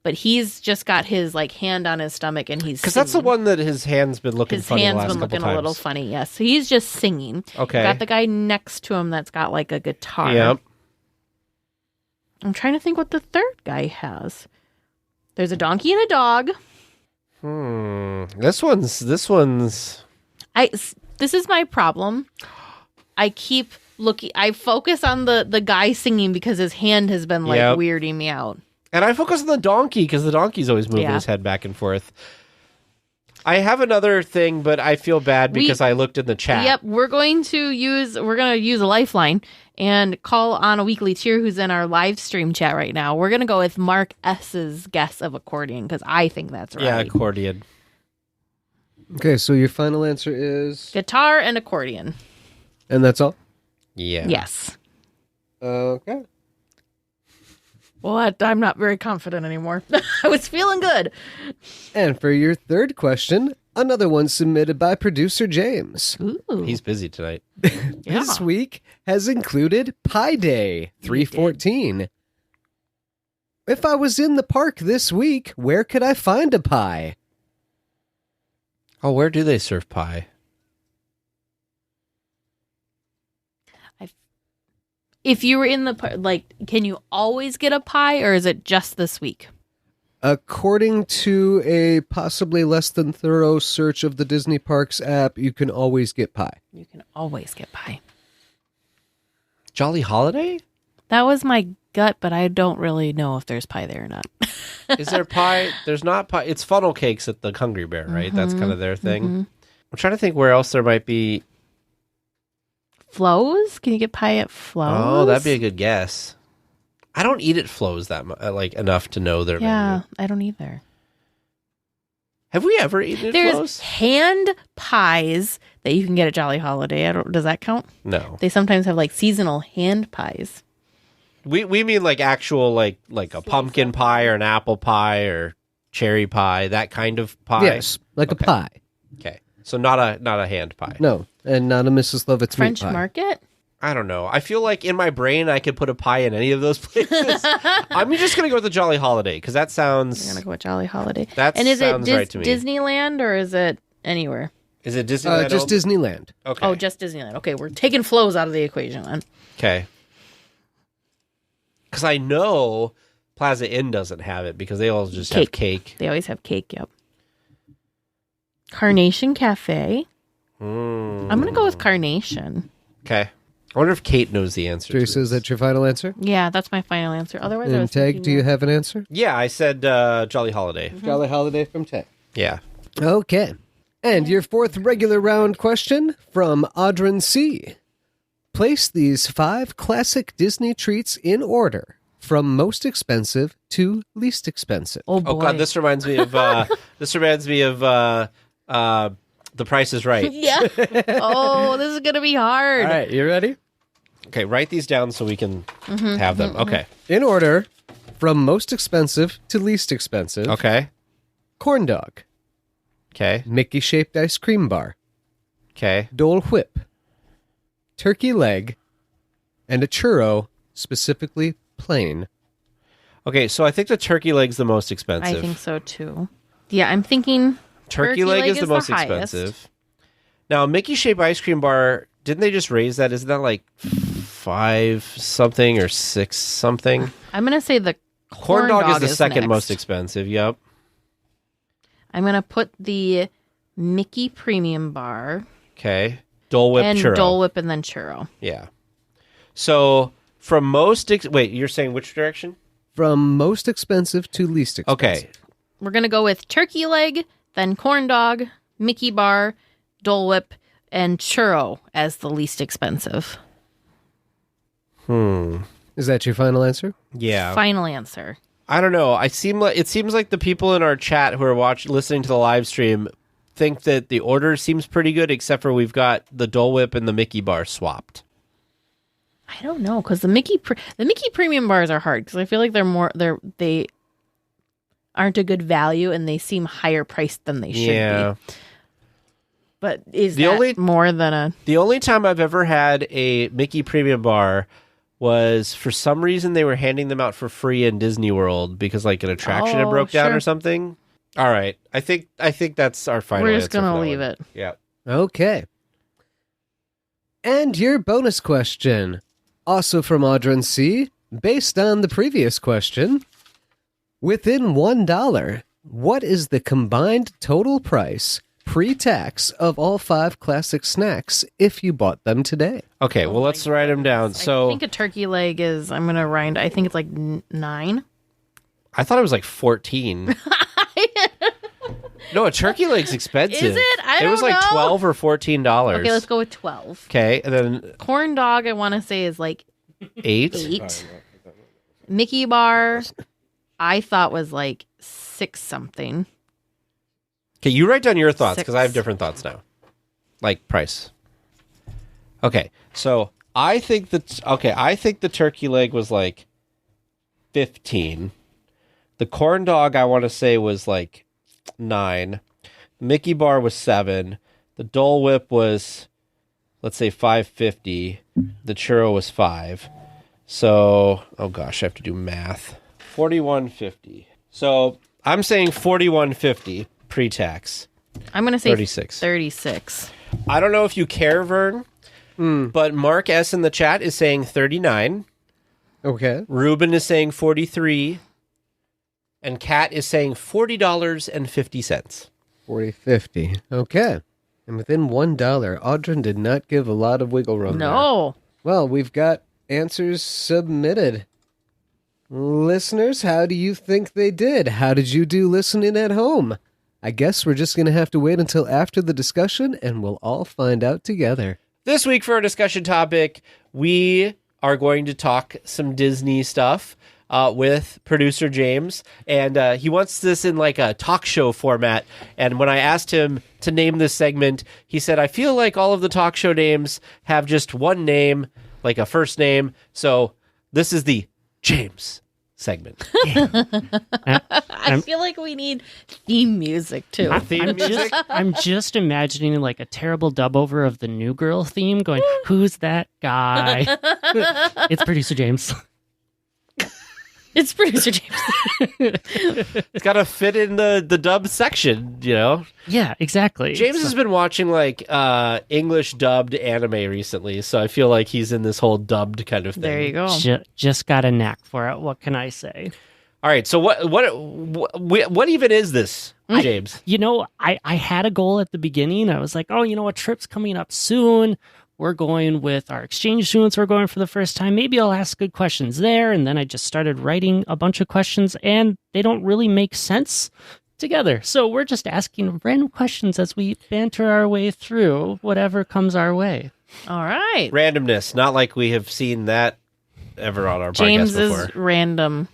but he's just got his like hand on his stomach and he's Because that's the singing. one that his hand's been looking His funny the hand's last been couple looking times. a little funny, yes. So he's just singing. Okay. Got the guy next to him that's got like a guitar. Yep. I'm trying to think what the third guy has. There's a donkey and a dog. This one's... This is my problem. I keep looking. I focus on the guy singing because his hand has been like Yep. weirding me out. And I focus on the donkey, because the donkey's always moving Yeah. his head back and forth. I have another thing, but I feel bad because I looked in the chat. Yep, we're going to use a lifeline and call on a weekly tier who's in our live stream chat right now. We're gonna go with Mark S's guess of accordion because I think that's right. Yeah, accordion. Okay, so your final answer is... Guitar and accordion. And that's all? Yeah. Yes. Okay. Well, I'm not very confident anymore. I was feeling good. And for your third question, another one submitted by producer James. Ooh, He's busy tonight. yeah. This week has included Pie Day 314. If I was in the park this week, where could I find a pie? Oh, where do they serve pie? If you were in the can you always get a pie, or is it just this week? According to a possibly less than thorough search of the Disney Parks app, you can always get pie. You can always get pie. Jolly Holiday? That was my gut, but I don't really know if there's pie there or not. Is there pie? There's not pie. It's funnel cakes at the Hungry Bear, right? That's kind of their thing. I'm trying to think where else there might be. Flo's? Can you get pie at Flo's? Oh, that'd be a good guess. I don't eat at Flo's that much, enough to know their Yeah, menu. I don't either. Have we ever eaten at There's Flo's? hand pies that you can get at Jolly Holiday. Does that count? No. They sometimes have like seasonal hand pies. We mean like actual like a pumpkin pie or an apple pie or cherry pie, that kind of pie. Yes, like Okay. a pie. Okay. So not a hand pie. No, and not a Mrs. Lovett's French meat pie. Market? I don't know. I feel like in my brain I could put a pie in any of those places. I'm just gonna go with the Jolly Holiday because that I'm sounds. going to go with Jolly Holiday. That and is sounds it right to me. Disneyland or is it anywhere? Is it Disneyland? Just Disneyland. Okay. Oh, just Disneyland. Okay, we're taking flows out of the equation then. Okay. Because I know Plaza Inn doesn't have it because they all just have cake. They always have cake, yep. Carnation Cafe. I'm going to go with Carnation. Okay. I wonder if Kate knows the answer. Teresa, is that your final answer? Yeah, that's my final answer. Otherwise, I And was Tag, thinking do you have an answer? Yeah, I said Jolly Holiday. Jolly Holiday from Tag. Yeah. Okay. And your fourth regular round question from Audrin C. Place these 5 classic Disney treats in order from most expensive to least expensive. Oh, boy. Oh God, this reminds me of The Price is Right. Yeah. Oh, this is going to be hard. All right, you ready? Okay, write these down so we can have them. Okay. In order from most expensive to least expensive. Okay. Corn dog, Okay. Mickey-shaped ice cream bar, Okay. Dole Whip, turkey leg, and a churro, specifically plain. Okay, so I think the turkey leg's the most expensive. I think so, too. Yeah, I'm thinking Turkey leg is the most highest. expensive. Now, Mickey shaped ice cream bar, didn't they just raise that? Isn't that like 5 something or 6 something? I'm going to say the Corn dog is the second next. most expensive. Yep. I'm going to put the Mickey Premium Bar Okay. Dole Whip and churro. Dole Whip and then churro. Yeah. So from most wait, you're saying which direction? From most expensive to least expensive. Okay. We're going to go with turkey leg, then corn dog, Mickey Bar, Dole Whip, and churro as the least expensive. Is that your final answer? Yeah. Final answer. I don't know. It seems like the people in our chat who are listening to the live stream think that the order seems pretty good, except for we've got the Dole Whip and the Mickey bar swapped. I don't know, because the Mickey Premium Bars are hard because I feel like they aren't a good value and they seem higher priced than they should be. But is that more than a... The only time I've ever had a Mickey Premium bar was for some reason they were handing them out for free in Disney World because like an attraction had broke down or something. All right. I think that's our final answer. We're just going to leave it. Yeah. Okay. And your bonus question, also from Audrin C, based on the previous question, within $1, what is the combined total price pre-tax of all 5 classic snacks if you bought them today? Okay, well, let's write them down. So I think a turkey leg is, I'm going to round, I think it's like 9. I thought it was like 14. No, a turkey leg's expensive. Is it? I don't know. It was like $12 or $14. Okay, let's go with 12. Okay, and then Corn dog, I want to say, is like 8. Mickey bar, I thought was like 6 something. Okay, you write down your thoughts because I have 6. different thoughts now. Like price. Okay, so I think the turkey leg was like 15. The corn dog I want to say was like 9. The Mickey bar was 7. The Dole Whip was, let's say, $5.50. The churro was 5. So, oh gosh, I have to do math. $41.50. So I'm saying $41.50 pre-tax. I'm going to say 36. 36. I don't know if you care, Vern, but Mark S. in the chat is saying 39. Okay. Ruben is saying 43. And Kat is saying $40.50. 40.50. Okay. And within $1, Audrin did not give a lot of wiggle room there. No. Well, we've got answers submitted. Listeners, how do you think they did? How did you do listening at home? I guess we're just going to have to wait until after the discussion, and we'll all find out together. This week for our discussion topic, we are going to talk some Disney stuff with producer James, and he wants this in like a talk show format. And when I asked him to name this segment, he said, I feel like all of the talk show names have just one name, like a first name. So this is the James segment. I feel like we need theme music too. I'm just imagining like a terrible dub over of the New Girl theme going, who's that guy? It's producer James. It's producer James. It's got to fit in the dub section, you know? Yeah, exactly. James has been watching like English dubbed anime recently, so I feel like he's in this whole dubbed kind of thing. There you go. Just got a knack for it. What can I say? All right, so what even is this, James? I had a goal at the beginning. I was like, oh, a trip's coming up soon. We're going with our exchange students. We're going for the first time. Maybe I'll ask good questions there. And then I just started writing a bunch of questions, and they don't really make sense together. So we're just asking random questions as we banter our way through whatever comes our way. All right. Randomness, not like we have seen that ever on our James podcast before. is random.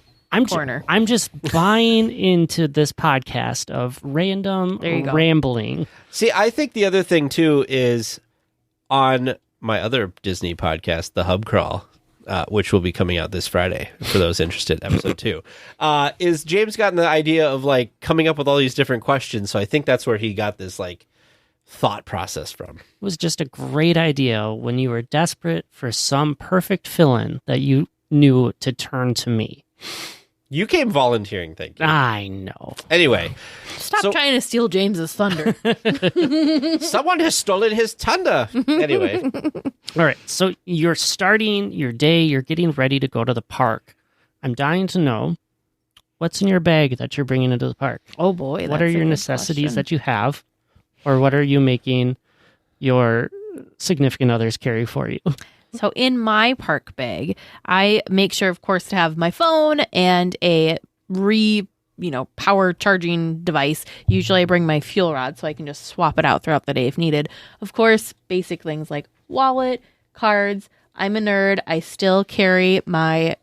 Corner. I'm just buying into this podcast of random rambling. See, I think the other thing, too, is on my other Disney podcast, The Hub Crawl, which will be coming out this Friday for those interested, episode 2, is James gotten the idea of like coming up with all these different questions. So I think that's where he got this like thought process from. It was just a great idea when you were desperate for some perfect fill-in that you knew to turn to me. You came volunteering, thank you. I know. Anyway. Stop trying to steal James's thunder. Someone has stolen his thunder. Anyway. All right. So you're starting your day. You're getting ready to go to the park. I'm dying to know what's in your bag that you're bringing into the park. Oh, boy. What are your necessities that you have? Or what are you making your significant others carry for you? So in my park bag, I make sure, of course, to have my phone and a power charging device. Usually I bring my fuel rod so I can just swap it out throughout the day if needed. Of course, basic things like wallet, cards. I'm a nerd. I still carry my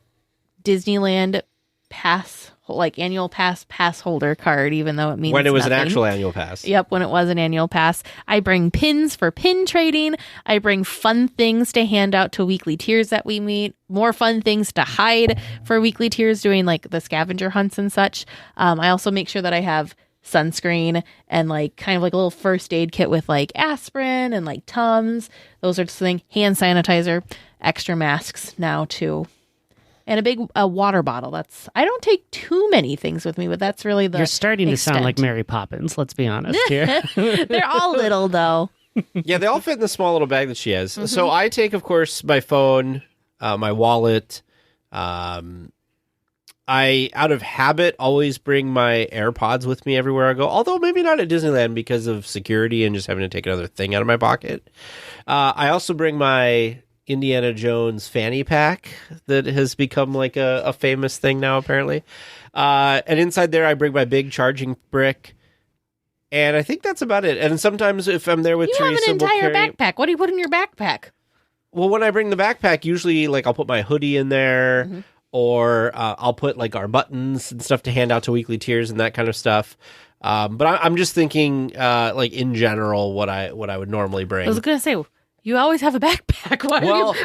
Disneyland pass, like annual pass holder card, even though it means when it was nothing. An actual annual pass. Yep, when it was an annual pass. I bring pins for pin trading. I bring fun things to hand out to weekly tiers that we meet. More fun things to hide for weekly tiers, doing like the scavenger hunts and such. I also make sure that I have sunscreen and like kind of like a little first aid kit with like aspirin and like Tums. Those are just things. Hand sanitizer, extra masks now too. And a big water bottle. I don't take too many things with me, but that's really the You're starting extent. to sound like Mary Poppins, let's be honest here. They're all little, though. Yeah, they all fit in the small little bag that she has. Mm-hmm. So I take, of course, my phone, my wallet. I, out of habit, always bring my AirPods with me everywhere I go. Although maybe not at Disneyland because of security and just having to take another thing out of my pocket. I also bring my Indiana Jones fanny pack that has become like a famous thing now, apparently. And inside there, I bring my big charging brick. And I think that's about it. And sometimes if I'm there with Teresa, have an entire backpack. What do you put in your backpack? Well, when I bring the backpack, usually like I'll put my hoodie in there, or I'll put like our buttons and stuff to hand out to weekly tiers and that kind of stuff. But I'm just thinking, like in general, what I would normally bring. I was gonna say, you always have a backpack.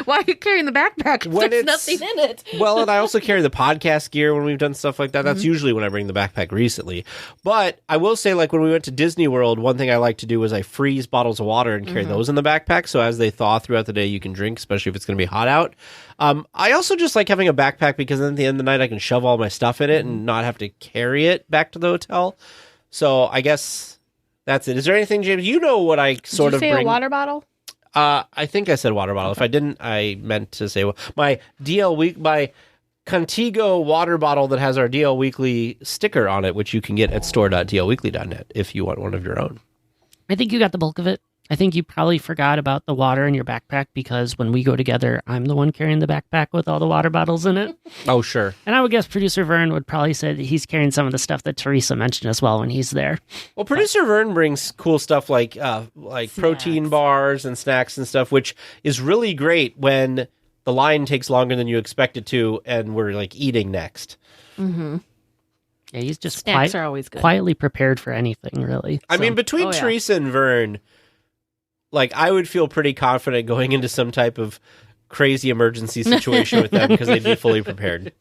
Why are you carrying the backpack if there's nothing in it? Well, and I also carry the podcast gear when we've done stuff like that. That's usually when I bring the backpack recently. But I will say, like when we went to Disney World, one thing I like to do is I freeze bottles of water and carry those in the backpack. So as they thaw throughout the day, you can drink, especially if it's going to be hot out. I also just like having a backpack because then at the end of the night, I can shove all my stuff in it and not have to carry it back to the hotel. So I guess that's it. Is there anything, James? You know what I sort of bring? Did you say a water bottle? I think I said water bottle. If I didn't, I meant to say my my Contigo water bottle that has our DL Weekly sticker on it, which you can get at store.dlweekly.net if you want one of your own. I think you got the bulk of it. I think you probably forgot about the water in your backpack because when we go together, I'm the one carrying the backpack with all the water bottles in it. Oh, sure. And I would guess producer Vern would probably say that he's carrying some of the stuff that Teresa mentioned as well when he's there. Well, producer Vern brings cool stuff like protein bars and snacks and stuff, which is really great when the line takes longer than you expect it to and we're like eating next. Mm-hmm. Yeah, he's just snacks are always good. Quietly prepared for anything, really. I mean, between Teresa and Vern, like, I would feel pretty confident going into some type of crazy emergency situation with them because they'd be fully prepared.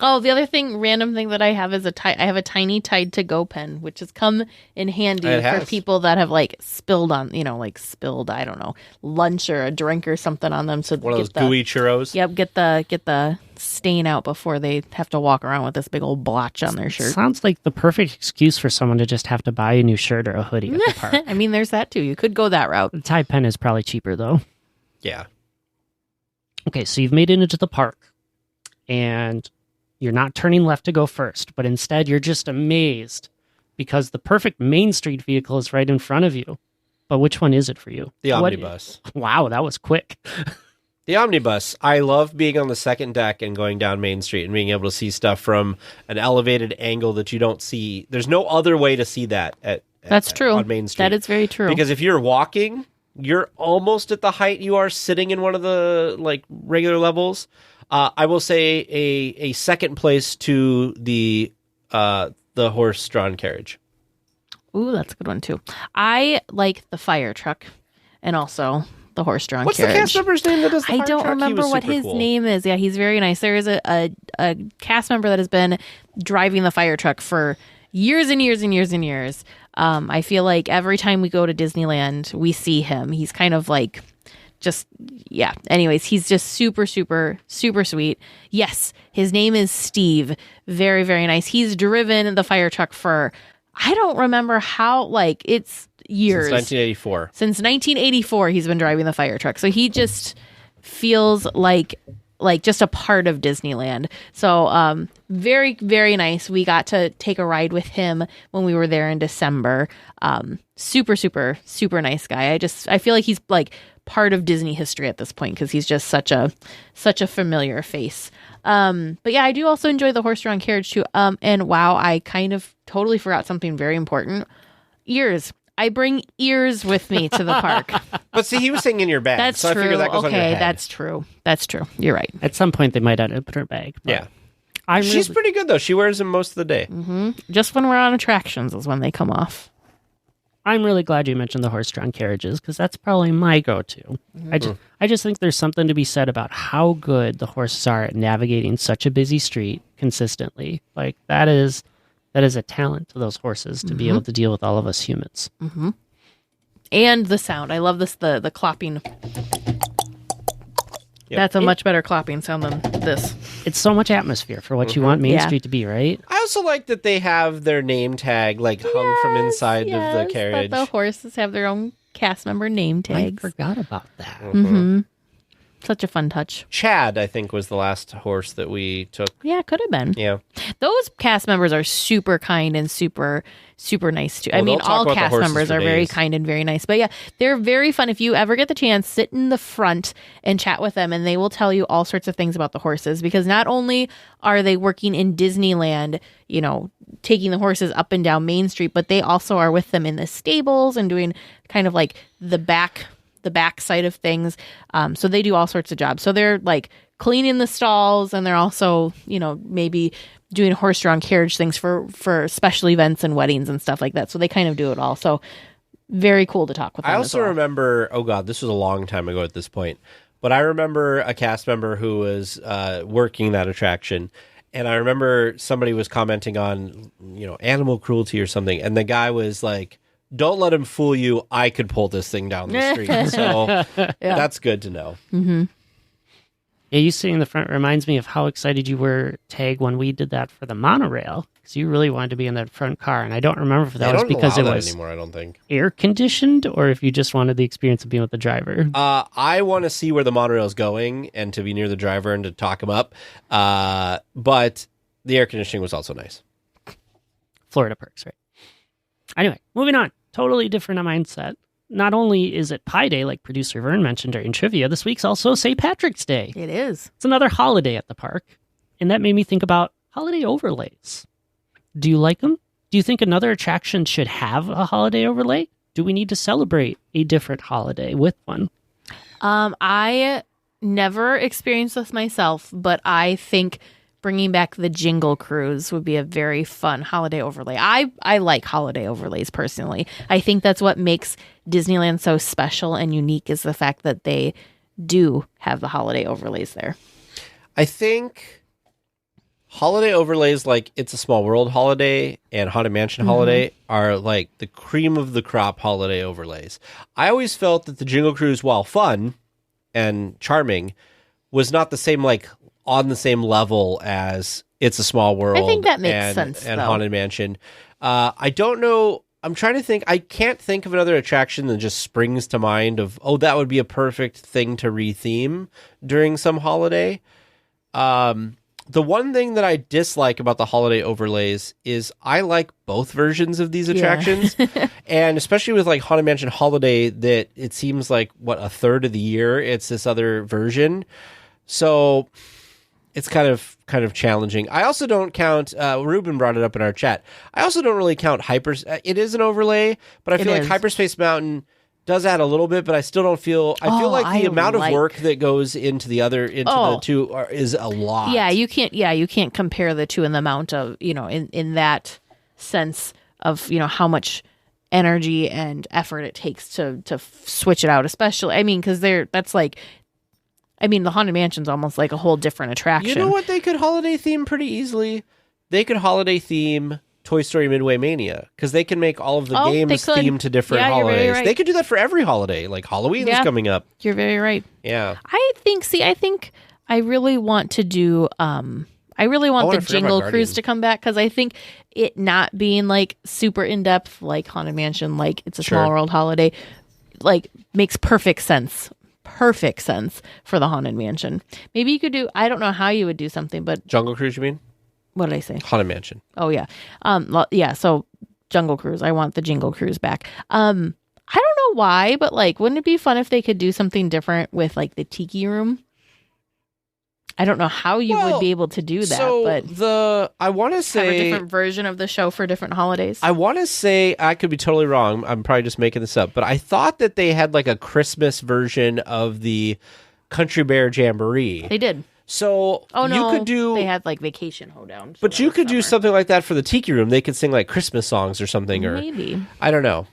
Oh, the other random thing that I have is I have a tiny Tide to Go pen, which has come in handy for people that have spilled on, I don't know, lunch or a drink or something on them. So one of those gooey churros. Yep, get the stain out before they have to walk around with this big old blotch on their shirt. Sounds like the perfect excuse for someone to just have to buy a new shirt or a hoodie at the park. I mean, there's that too. You could go that route. The Tide pen is probably cheaper though. Yeah. Okay, so you've made it into the park, and you're not turning left to go first, but instead you're just amazed because the perfect Main Street vehicle is right in front of you. But which one is it for you? The omnibus. Wow, that was quick. The omnibus. I love being on the second deck and going down Main Street and being able to see stuff from an elevated angle that you don't see. There's no other way to see that That's true. On Main Street. That is very true. Because if you're walking, you're almost at the height you are sitting in one of the regular levels. I will say a second place to the horse-drawn carriage. Ooh, that's a good one too. I like the fire truck and also the horse-drawn What's carriage. the cast member's name that does the fire I don't truck? remember what his name is. Yeah, he's very nice. There is a cast member that has been driving the fire truck for years and years and years and years. I feel like every time we go to Disneyland, we see him. He's kind of anyways, he's just super, super, super sweet. Yes, his name is Steve. Very, very nice. He's driven the fire truck for, I don't remember how, it's years. Since 1984. Since 1984, he's been driving the fire truck. So he just feels like just a part of Disneyland. So very, very nice. We got to take a ride with him when we were there in December. Super, super, super nice guy. I feel like he's part of Disney history at this point because he's just such a familiar face. But yeah, I do also enjoy the horse-drawn carriage too. And wow, I kind of totally forgot something very important. Ears. I bring ears with me to the park. But see, he was singing in your bag. That's so true. I figured that goes on your head. That's true. That's true. You're right. At some point, they might add it in her bag. Yeah. She's pretty good, though. She wears them most of the day. Mm-hmm. Just when we're on attractions is when they come off. I'm really glad you mentioned the horse-drawn carriages because that's probably my go-to. Mm-hmm. I just think there's something to be said about how good the horses are at navigating such a busy street consistently. That is a talent to those horses to be able to deal with all of us humans. Mm-hmm. And the sound. I love this, the clopping. Yep. That's a much better clopping sound than this. It's so much atmosphere for what you want Main Street to be, right? I also like that they have their name tag hung from inside of the carriage. But the horses have their own cast member name tags. I forgot about that. Mm-hmm. Such a fun touch. Chad, I think, was the last horse that we took. Yeah, it could have been. Yeah. Those cast members are super kind and super, super nice too. Well, I mean, all cast members are very kind and very nice. But yeah, they're very fun. If you ever get the chance, sit in the front and chat with them, and they will tell you all sorts of things about the horses. Because not only are they working in Disneyland, taking the horses up and down Main Street, but they also are with them in the stables and doing kind of the back side of things. So they do all sorts of jobs. So they're cleaning the stalls, and they're also, maybe doing horse-drawn carriage things for special events and weddings and stuff like that. So they kind of do it all. So very cool to talk with them. I also remember, oh God, this was a long time ago at this point, but I remember a cast member who was working that attraction. And I remember somebody was commenting on, animal cruelty or something. And the guy was like, don't let him fool you. I could pull this thing down the street. So that's good to know. Mm-hmm. Yeah, you sitting in the front reminds me of how excited you were, Tag, when we did that for the monorail. Because you really wanted to be in that front car. And I don't remember if that was because it was anymore, I don't think. Air conditioned or if you just wanted the experience of being with the driver. I want to see where the monorail is going and to be near the driver and to talk him up. But the air conditioning was also nice. Florida perks, right? Anyway, moving on. Totally different mindset. Not only is it Pi Day, like producer Vern mentioned during trivia, this week's also St. Patrick's Day. It is. It's another holiday at the park. And that made me think about holiday overlays. Do you like them? Do you think another attraction should have a holiday overlay? Do we need to celebrate a different holiday with one? I never experienced this myself, but I think bringing back the Jingle Cruise would be a very fun holiday overlay. I like holiday overlays personally. I think that's what makes Disneyland so special and unique is the fact that they do have the holiday overlays there. I think holiday overlays like It's a Small World holiday and Haunted Mansion holiday are like the cream of the crop holiday overlays. I always felt that the Jingle Cruise, while fun and charming, was not the same, like on the same level as It's a Small World. I think that makes sense, and though. Haunted Mansion. I don't know. I'm trying to think. I can't think of another attraction that just springs to mind of, oh, that would be a perfect thing to retheme during some holiday. The one thing that I dislike about the holiday overlays is I like both versions of these attractions. And especially with like Haunted Mansion Holiday, that it seems like, what, a third of the year it's this other version. So it's kind of challenging. I also don't count, Ruben brought it up in our chat, I also don't really count it is an overlay, but I feel like Hyperspace Mountain does add a little bit, but I still don't feel, I feel like the amount of work that goes into the two is a lot. Yeah, you can't compare the two in the amount of, in that sense of, how much energy and effort it takes to switch it out, especially, because that's like, the Haunted Mansion's almost like a whole different attraction. You know what they could holiday theme pretty easily? They could holiday theme Toy Story Midway Mania, because they can make all of the games themed to different holidays. Right. They could do that for every holiday, like Halloween's coming up. You're very right. Yeah. I think I really want to do, the Jingle Cruise to come back, because I think it not being like super in-depth like Haunted Mansion, like It's a Small World holiday, like makes perfect sense for the Haunted Mansion. Maybe you could do, I don't know how you would do something, but Jungle Cruise, you mean? What did I say? Haunted Mansion. Oh, yeah. So Jungle Cruise. I want the Jingle Cruise back. I don't know why, but like, wouldn't it be fun if they could do something different with like the Tiki Room? I don't know how you would be able to do that, but I want to say have a different version of the show for different holidays. I want to say, I could be totally wrong, I'm probably just making this up, but I thought that they had like a Christmas version of the Country Bear Jamboree. They did. So you could do. They had like Vacation Hoedown. So but you could do something like that for the Tiki Room. They could sing like Christmas songs or something, or maybe, I don't know.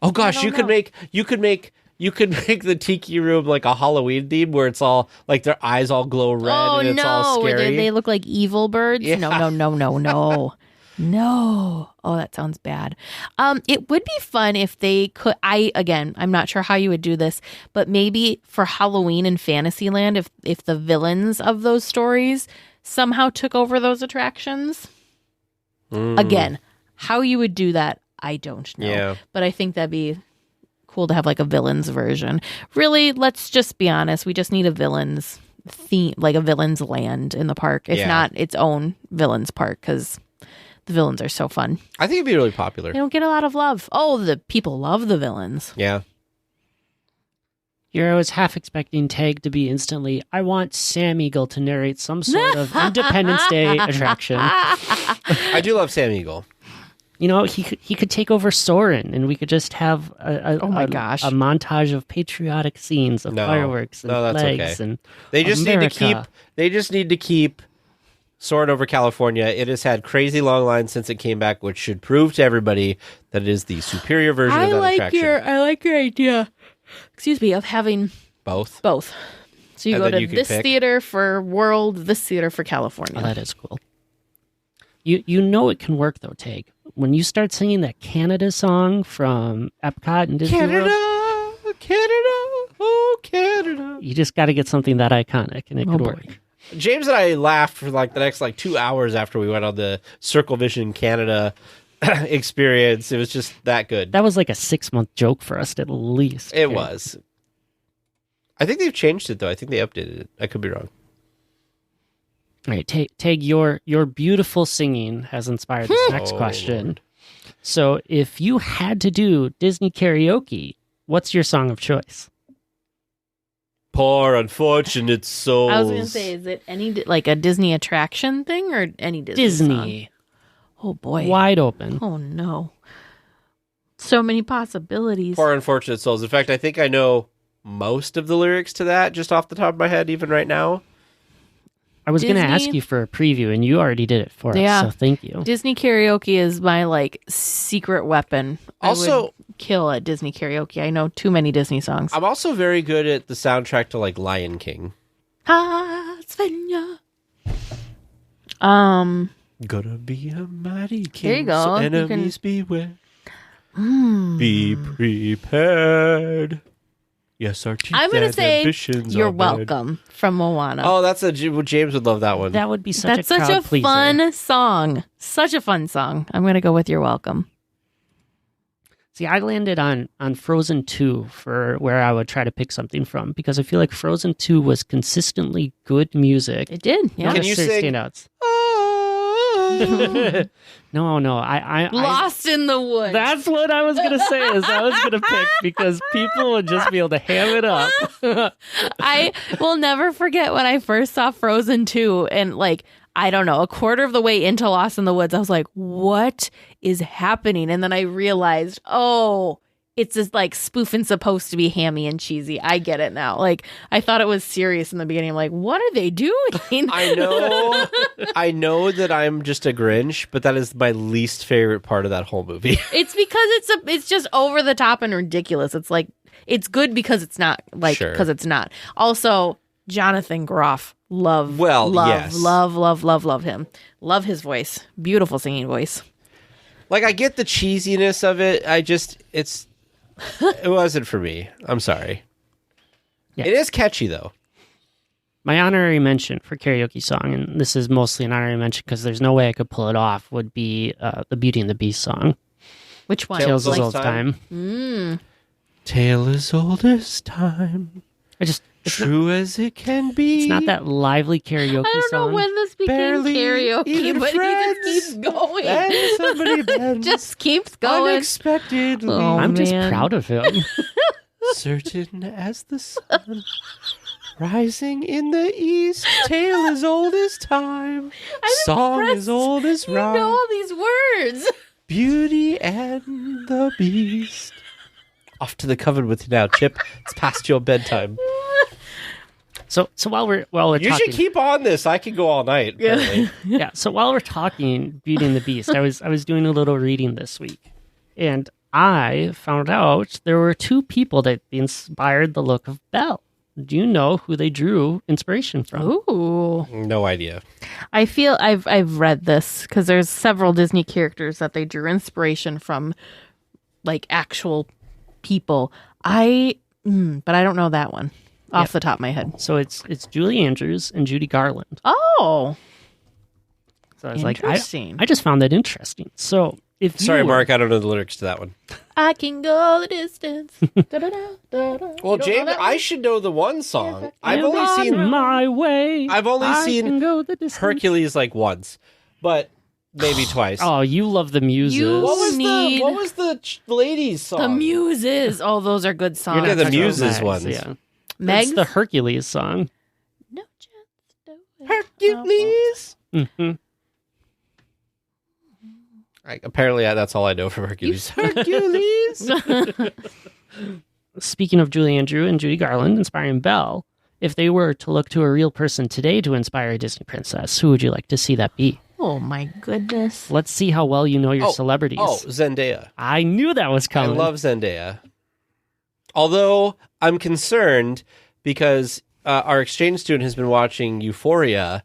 Oh gosh, you could make the Tiki Room like a Halloween theme where it's all like their eyes all glow red and it's all scary. Where they look like evil birds. Yeah. No. No. Oh, that sounds bad. It would be fun if they could. I'm not sure how you would do this, but maybe for Halloween in Fantasyland, if the villains of those stories somehow took over those attractions. Again, how you would do that, I don't know. Yeah. But I think that'd be cool to have like a villains version. Really, let's just be honest. We just need a villains theme, like a villains land in the park. If not its own villains park, because the villains are so fun. I think it'd be really popular. They don't get a lot of love. Oh, the people love the villains. Yeah. Here I was half expecting Tag to be instantly, I want Sam Eagle to narrate some sort of Independence Day attraction. I do love Sam Eagle. He could take over Soarin', and we could just have a montage of patriotic scenes of fireworks and that's flags. Okay. And they just America. need to keep Soarin' over California. It has had crazy long lines since it came back, which should prove to everybody that it is the superior version of that attraction. I like your idea. Excuse me, of having both. So you And go then to you can this pick. theater for World, this theater for California. Oh, that is cool. You know it can work though, Tag. When you start singing that Canada song from Epcot and Disney World, Canada. you just got to get something that iconic, and it could work. James and I laughed for like the next 2 hours after we went on the Circle Vision Canada experience. It was just that good. That was like a 6-month joke for us, at least. It was. I think they've changed it though. I think they updated it. I could be wrong. All right, Tag, your beautiful singing has inspired this next question. Lord. So, if you had to do Disney karaoke, what's your song of choice? Poor unfortunate souls. I was going to say, is it any like a Disney attraction thing or any Disney song? Oh boy. Wide open. Oh no. So many possibilities. Poor unfortunate souls. In fact, I think I know most of the lyrics to that just off the top of my head, even right now. I was going to ask you for a preview, and you already did it for us, so thank you. Disney karaoke is my secret weapon. Also, I would kill at Disney karaoke. I know too many Disney songs. I'm also very good at the soundtrack to Lion King. Ha, Svenja. Gonna be a mighty king. There you go. So You enemies beware. Be prepared. Yes, our teeth I'm gonna and say ambitions You're are bad. welcome from Moana. Oh, that's James would love that one. That would be such That's a such crowd a pleaser. fun song. Such a fun song. I'm going to go with You're Welcome. See, I landed on Frozen 2 for where I would try to pick something from because I feel like Frozen 2 was consistently good music. It did. Yeah. Can you sing? Standouts. Oh. No. I Lost in the Woods. That's what I was gonna say. Is I was gonna pick because people would just be able to ham it up. I will never forget when I first saw Frozen 2 and like, I don't know, a quarter of the way into Lost in the Woods, I was like, what is happening? And then I realized, oh, it's just like spoofing supposed to be hammy and cheesy. I get it now. Like, I thought it was serious in the beginning. I'm like, what are they doing? I know that I'm just a Grinch, but that is my least favorite part of that whole movie. It's because it's just over the top and ridiculous. It's like, it's good because it's not, like, Sure. because it's not. Also, Jonathan Groff. Love him. Love his voice. Beautiful singing voice. Like, I get the cheesiness of it. It wasn't for me. I'm sorry. Yeah. It is catchy, though. My honorary mention for karaoke song, and this is mostly an honorary mention because there's no way I could pull it off, would be the Beauty and the Beast song. Which one? Tales as Like- Old as Time. Tale as old as time, It's true as it can be. not that lively karaoke I don't know song. when this became Barely karaoke, even but friends. he just keeps going. And somebody bends Just keeps going. unexpectedly. Oh, I'm just man. proud of him. Certain as the sun, rising in the east. Tale as old as time, song as old as You rhyme. know all these words. Beauty and the Beast. Off to the coven with you now, Chip. It's past your bedtime. So while we're You talking, should keep on this. I could go all night. Apparently. yeah. So while we're talking Beauty and the Beast, I was doing a little reading this week, and I found out there were two people that inspired the look of Belle. Do you know who they drew inspiration from? Ooh. No idea. I feel I've read this because there's several Disney characters that they drew inspiration from, like actual people. But I don't know that one off the top of my head. So it's Julie Andrews and Judy Garland. Oh, So I was like, interesting. I just found that interesting. So if you Sorry, were- Mark. I don't know the lyrics to that one. I can go the distance. Da-da-da-da-da. Well, You don't know James, that I one? should know the one song. I've And only on seen my way. I've only I seen can go the distance. Hercules like once, but maybe twice. Oh, you love the muses. You- What was the ladies' song? The Muses. Oh, those are good songs. Yeah, the talking about Muses Megs, ones. Yeah. Meg's It's the Hercules song. No chance to win. Hercules. Mhm. Apparently, that's all I know from Hercules. Hercules. Speaking of Julie Andrew and Judy Garland inspiring Belle, if they were to look to a real person today to inspire a Disney princess, who would you like to see that be? Oh my goodness. Let's see how well you know your celebrities. Oh, Zendaya. I knew that was coming. I love Zendaya. Although I'm concerned because our exchange student has been watching Euphoria,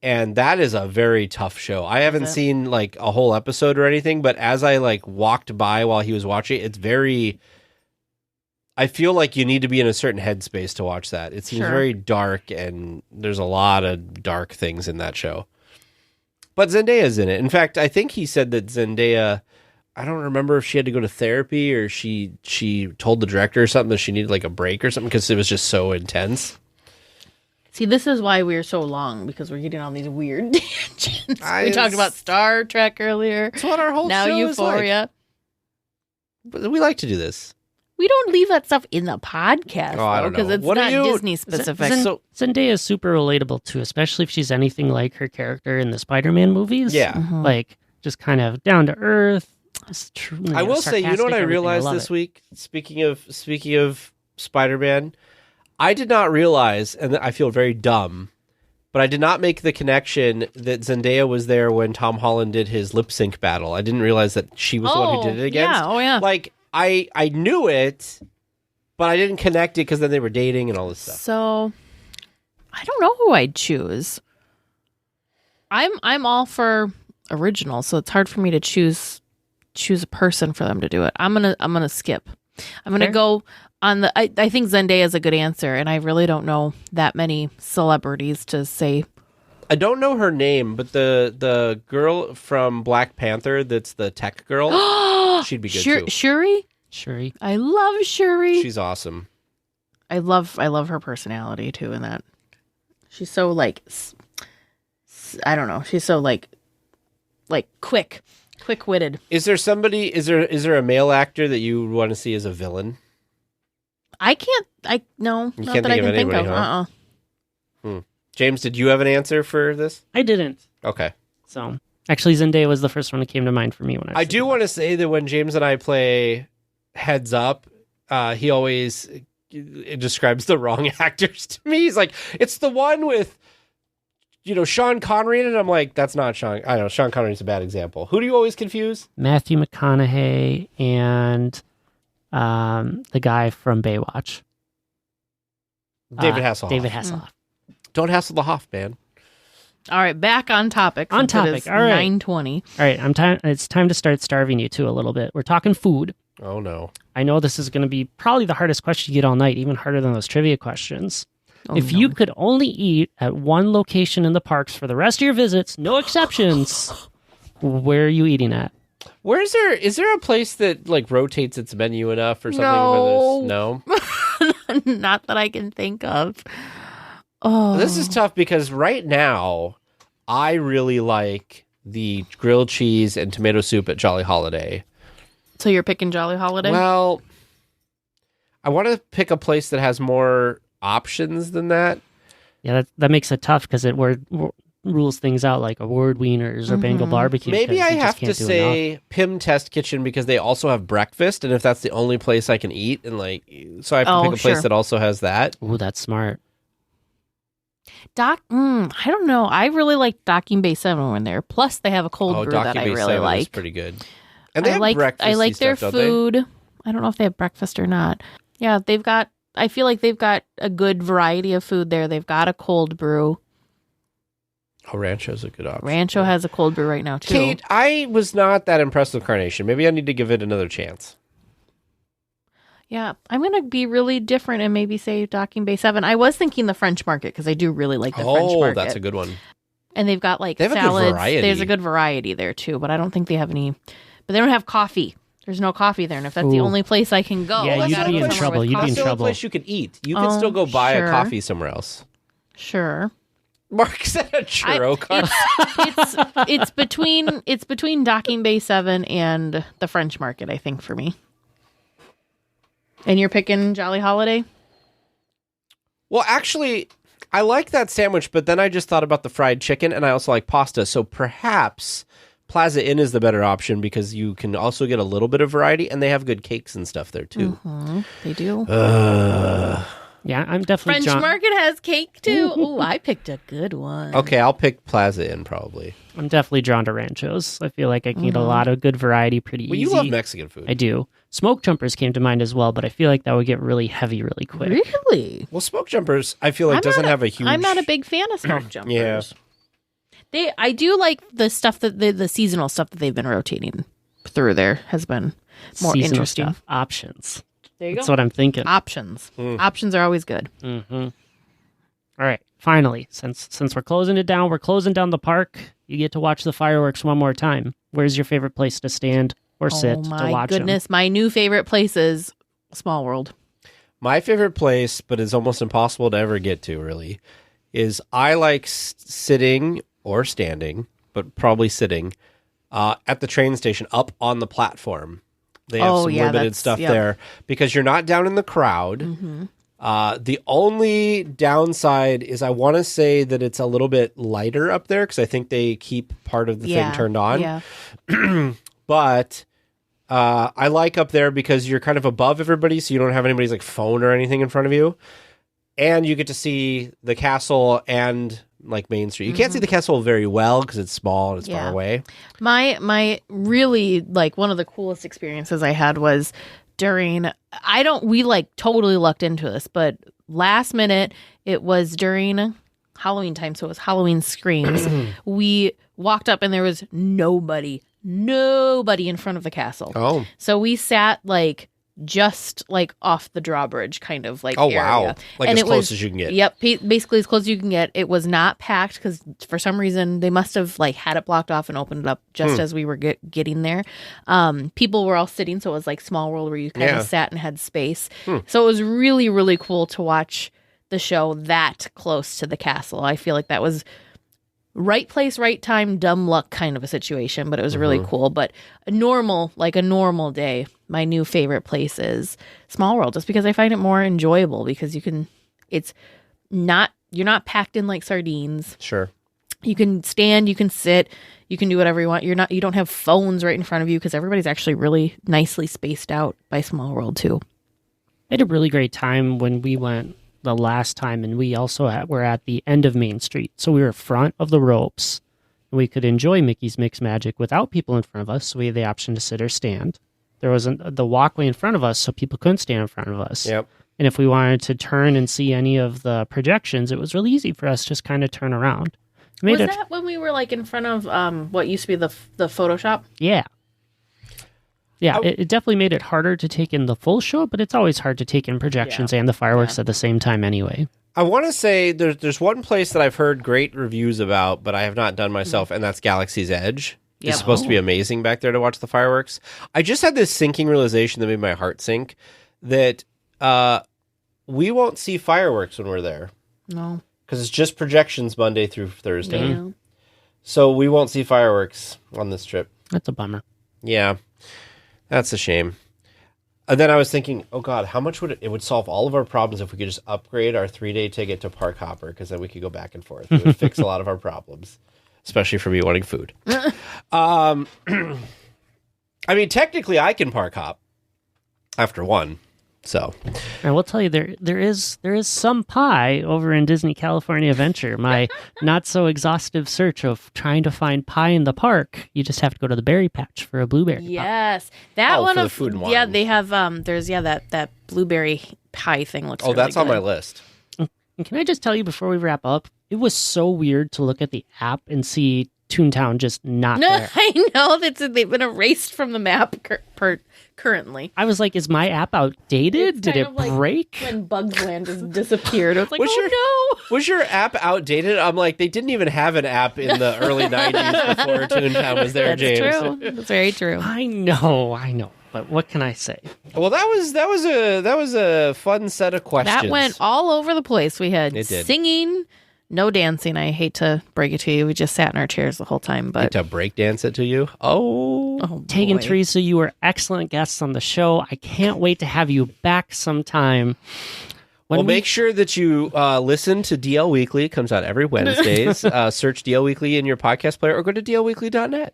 and that is a very tough show. I haven't seen like a whole episode or anything, but as I like walked by while he was watching, it's very. I feel like you need to be in a certain headspace to watch that. It seems very dark, and there's a lot of dark things in that show. But Zendaya's in it. In fact, I think he said that Zendaya. I don't remember if she had to go to therapy or she told the director or something that she needed like a break or something because it was just so intense. See, this is why we're so long, because we're getting on these weird tangents. I We talked just- about Star Trek earlier. That's what our whole Now show Euphoria. is like. But we like to do this. We don't leave that stuff in the podcast, Oh, I don't because know. it's What are not you- Disney specific. So- Zendaya is super relatable too, especially if she's anything like her character in the Spider-Man movies. Yeah. Mm-hmm. Like just kind of down to earth. I will say, you know what I realized love this it. week? Speaking of Spider-Man, I did not realize, and I feel very dumb, but I did not make the connection that Zendaya was there when Tom Holland did his lip sync battle. I didn't realize that she was the one who did it against. Yeah, oh yeah. Like I knew it, but I didn't connect it because then they were dating and all this stuff. So, I don't know who I'd choose. I'm all for original, so it's hard for me to choose a person for them to do it. I'm gonna skip. I'm gonna go on the. I think Zendaya is a good answer, and I really don't know that many celebrities to say. I don't know her name, but the girl from Black Panther that's the tech girl, she'd be good too. Shuri? Shuri. I love Shuri. She's awesome. I love her personality too in that. She's so like I don't know. She's so like quick-witted. Is there a male actor that you want to see as a villain? No, You not can't that I think can of think anybody, of. huh? James, did you have an answer for this? I didn't. Okay. So actually, Zendaya was the first one that came to mind for me when I do want to say that when James and I play Heads Up, he always describes the wrong actors to me. He's like, it's the one with, Sean Connery in it. I'm like, that's not Sean. I know Sean Connery's a bad example. Who do you always confuse? Matthew McConaughey and the guy from Baywatch. David Hasselhoff. David Hasselhoff. Don't hassle the Hoff, man. All right, back on topic. On since it topic. is All right. 9:20. All right, it's time to start starving you two a little bit. We're talking food. Oh, no. I know this is going to be probably the hardest question you get all night, even harder than those trivia questions. If you could only eat at one location in the parks for the rest of your visits, no exceptions, where are you eating at? Is there a place that like rotates its menu enough or something? No. No? Not that I can think of. Oh, This is tough because right now I really like the grilled cheese and tomato soup at Jolly Holiday. so you're picking Jolly Holiday? Well, I want to pick a place that has more options than that. Yeah, that makes it tough because it rules things out like award wieners or Bengal barbecue. Maybe I because you just have to can't do say enough. Pim Test Kitchen because they also have breakfast, and if that's the only place I can eat, and so I have to pick a place sure. that also has that. Ooh, that's smart. I don't know. I really like Docking Bay 7 when there. Plus, they have a cold brew that Docking I Bay really 7 like. is pretty good. And they have I breakfasty like their stuff, don't they? food. I don't know if they have breakfast or not. Yeah, I feel like they've got a good variety of food there. They've got a cold brew. Oh, Rancho's a good option. Rancho has a cold brew right now, too. Kate, I was not that impressed with Carnation. Maybe I need to give it another chance. Yeah, I'm going to be really different and maybe say Docking Bay 7. I was thinking the French Market because I do really like the French Market. Oh, that's a good one. And they've got They have a good salads. variety. There's a good variety there too, but I don't think they have any. But they don't have coffee. There's no coffee there, and if that's the Ooh. only place I can go, Yeah, I you'd gotta be go in somewhere trouble. with You'd be in coffee. It's the only trouble. place you can eat. You can still go buy a sure. coffee somewhere else. Sure, Mark said a churro cart. it's between Docking Bay 7 and the French Market, I think, for me. And you're picking Jolly Holiday? Well, actually, I like that sandwich, but then I just thought about the fried chicken, and I also like pasta. So perhaps Plaza Inn is the better option because you can also get a little bit of variety, and they have good cakes and stuff there too. Mm-hmm. They do. Yeah, I'm definitely French Market has cake too. Ooh, I picked a good one. Okay, I'll pick Plaza Inn probably. I'm definitely drawn to Ranchos. I feel like I can get a lot of good variety pretty Well, easy. you love Mexican food. I do. Smoke jumpers came to mind as well, but I feel like that would get really heavy really quick. Really? Well, Smoke Jumpers, I feel like doesn't have a huge. I'm not a big fan of smoke jumpers. Yeah. I do like the stuff that the seasonal stuff that they've been rotating through there has been more Seasonal interesting. stuff. Options. There you That's go. what I'm thinking. Options. Options are always good. Mm-hmm. All right. Finally, since we're closing it down, we're closing down the park. You get to watch the fireworks one more time. Where's your favorite place to stand or sit Oh to my watch goodness. My new favorite place is Small World. My favorite place, but it's almost impossible to ever get to, really, is I like sitting or standing, but probably sitting, at the train station up on the platform. They have some limited stuff there because you're not down in the crowd. Mm-hmm. The only downside is I want to say that it's a little bit lighter up there because I think they keep part of the thing turned on. Yeah. But I like up there because you're kind of above everybody, so you don't have anybody's like phone or anything in front of you. And you get to see the castle and like Main Street. You can't see the castle very well because it's small and it's far away. My really like one of the coolest experiences I had was during we like totally lucked into this, but last minute it was during Halloween time, so it was Halloween screams. We walked up and there was nobody in front of the castle. Oh. So we sat like just like off the drawbridge kind of like Oh, area. wow. Like And as it close was- as you can get. Yep, basically as close as you can get. It was not packed because for some reason they must have like had it blocked off and opened it up just as we were getting there. People were all sitting, so it was like Small World where you kind Yeah. of sat and had space. So it was really, really cool to watch the show that close to the castle. I feel like that was right place, right time, dumb luck kind of a situation, but it was really cool. But a normal day, my new favorite place is Small World, just because I find it more enjoyable because you're not packed in like sardines. Sure. You can stand, you can sit, you can do whatever you want. You don't have phones right in front of you because everybody's actually really nicely spaced out by Small World too. I had a really great time when we went the last time, and we also were at the end of Main Street. So we were front of the ropes, and we could enjoy Mickey's Mix Magic without people in front of us. So we had the option to sit or stand. There wasn't the walkway in front of us, so people couldn't stand in front of us. Yep. And if we wanted to turn and see any of the projections, it was really easy for us to just kind of turn around. Was that when we were like in front of what used to be the Photoshop? Yeah. Yeah, it definitely made it harder to take in the full show, but it's always hard to take in projections and the fireworks at the same time anyway. I want to say there's one place that I've heard great reviews about, but I have not done myself, and that's Galaxy's Edge. Yep. It's supposed to be amazing back there to watch the fireworks. I just had this sinking realization that made my heart sink that we won't see fireworks when we're there. No. Because it's just projections Monday through Thursday. Yeah. So we won't see fireworks on this trip. That's a bummer. Yeah. That's a shame. And then I was thinking, oh God, how much would it would solve all of our problems if we could just upgrade our 3-day ticket to Park Hopper, because then we could go back and forth. It would fix a lot of our problems, especially for me wanting food. I mean, technically I can Park Hop after one. So I will tell you, there is some pie over in Disney California Adventure. My not so exhaustive search of trying to find pie in the park. You just have to go to the berry patch for a blueberry pie. Yes, that one for the of food and yeah. wine. They have there's that blueberry pie thing looks. oh, really that's on good. my list. And can I just tell you before we wrap up, it was so weird to look at the app and see Toontown just not there. I know they've been erased from the map currently. I was like, is my app outdated? It's Did kind it of like break? when Bugs Land just disappeared. I was like, Was oh Was your app outdated? I'm like, they didn't even have an app in the early 90s before Toontown was there, no, that's James. true. That's very true. I know. But what can I say? Well, that was a fun set of questions. That went all over the place. We had It did. singing, no dancing. I hate to break it to you. We just sat in our chairs the whole time. But to break dance it to you. Oh, Tegan, boy. Teresa, you were excellent guests on the show. I can't wait to have you back sometime. Well, make sure that you listen to DL Weekly. It comes out every Wednesdays. Search DL Weekly in your podcast player or go to dlweekly.net.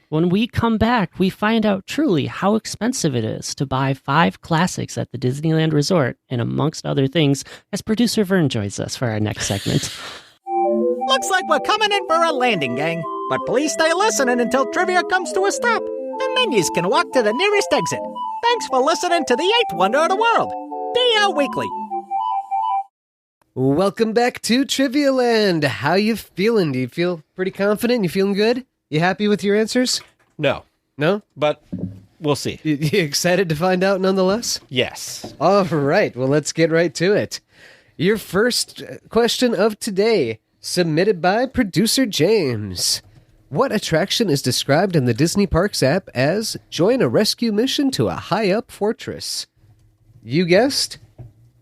When we come back, we find out truly how expensive it is to buy 5 classics at the Disneyland Resort, and amongst other things, as producer Vern joins us for our next segment. Looks like we're coming in for a landing, gang. But please stay listening until trivia comes to a stop. And then you can walk to the nearest exit. Thanks for listening to the 8th wonder of the world, DL Weekly. Welcome back to Trivia Land. How you feeling? Do you feel pretty confident? You feeling good? You happy with your answers? No, No? but we'll see. You excited to find out nonetheless? Yes. All right, well, let's get right to it. Your first question of today, submitted by producer James. What attraction is described in the Disney Parks app as join a rescue mission to a high-up fortress? You guessed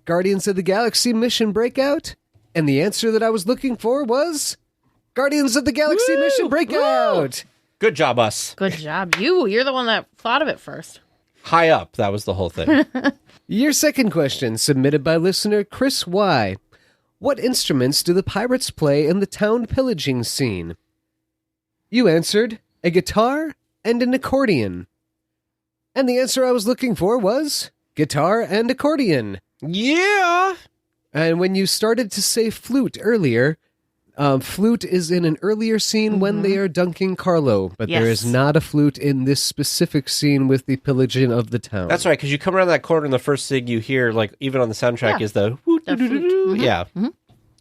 Guardians of the Galaxy Mission Breakout, and the answer that I was looking for was Guardians of the Galaxy Mission Breakout. Good job, us. Good job. You're the one that thought of it first. High up. That was the whole thing. Your second question, submitted by listener Chris Y. What instruments do the pirates play in the town pillaging scene? You answered a guitar and an accordion. And the answer I was looking for was guitar and accordion. Yeah. And when you started to say flute earlier, flute is in an earlier scene when they are dunking Carlo, but there is Yes. not a flute in this specific scene with the pillaging of the town. That's right, because you come around that corner and the first thing you hear, like even on the soundtrack, is the... The flute. Yeah.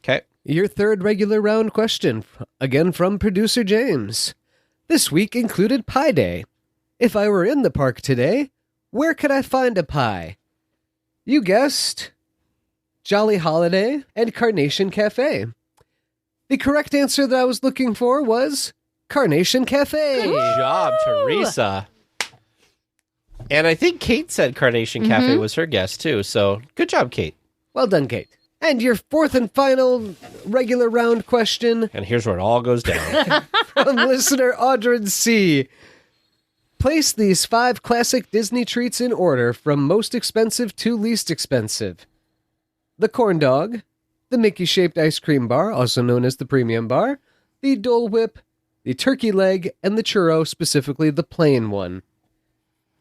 Okay. Your third regular round question, again from producer James. This week included Pie Day. If I were in the park today, where could I find a pie? You guessed Jolly Holiday and Carnation Cafe. The correct answer that I was looking for was Carnation Cafe. Good job, Teresa. And I think Kate said Carnation Cafe was her guess, too. So good job, Kate. Well done, Kate. And your fourth and final regular round question And here's where it all goes down. from listener Audrin C. Place these 5 classic Disney treats in order from most expensive to least expensive. The corn dog, the Mickey-shaped ice cream bar, also known as the premium bar, the Dole Whip, the turkey leg, and the churro, specifically the plain one.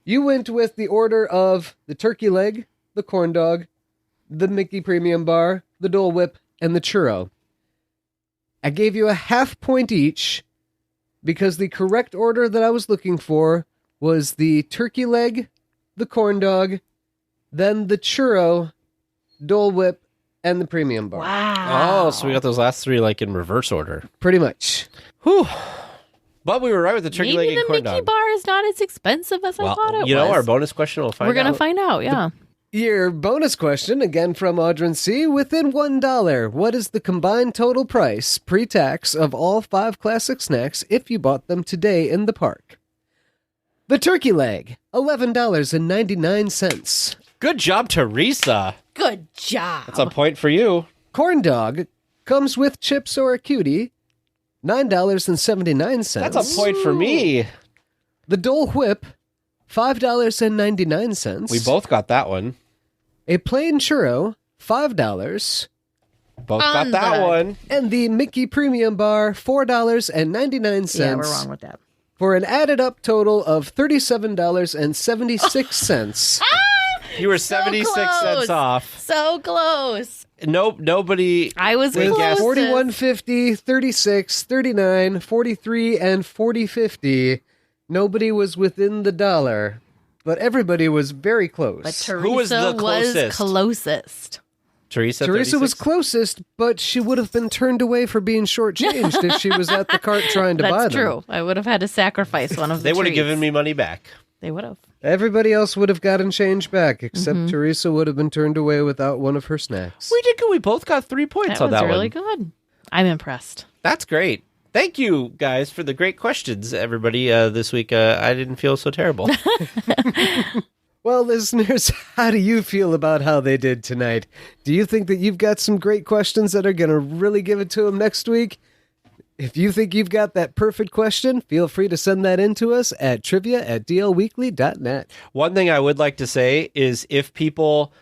You went with the order of the turkey leg, the corn dog, the Mickey Premium Bar, the Dole Whip, and the churro. I gave you a half point each because the correct order that I was looking for was the turkey leg, the corn dog, then the churro, Dole Whip, and the Premium Bar. Wow. Oh, so we got those last 3 like in reverse order. Pretty much. Whew. But we were right with the turkey leg Maybe and the corn Mickey dog. bar is not as expensive as I thought it was. You know, our bonus question will find out. We're going to find out, yeah. Your bonus question, again from Audrin C. Within $1, what is the combined total price, pre-tax, of all 5 classic snacks if you bought them today in the park? The turkey leg, $11.99. Good job, Teresa. Good job. That's a point for you. Corn dog comes with chips or a cutie, $9.79. That's a point for me. The Dole Whip, $5.99. We both got that one. A plain churro, $5. Both got that one. And the Mickey Premium Bar, $4.99. Yeah, we're wrong with that. For an added up total of $37.76. You were So 76 close. cents off. So close. Nope, nobody. I was With close. 41.50, 36, 39, 43, and 40.50. Nobody was within the dollar, but everybody was very close. But Teresa Who was the closest? closest. Teresa Teresa was 36? closest, but she would have been turned away for being shortchanged if she was at the cart trying to buy them. That's true. I would have had to sacrifice one of the They would have treats. given me money back. They would have. Everybody else would have gotten change back, except Teresa would have been turned away without one of her snacks. We did good. We both got 3 points That on was that really one. good. I'm impressed. That's great. Thank you, guys, for the great questions, everybody, this week. I didn't feel so terrible. Well, listeners, how do you feel about how they did tonight? Do you think that you've got some great questions that are going to really give it to them next week? If you think you've got that perfect question, feel free to send that in to us at trivia@dlweekly.net. One thing I would like to say is if people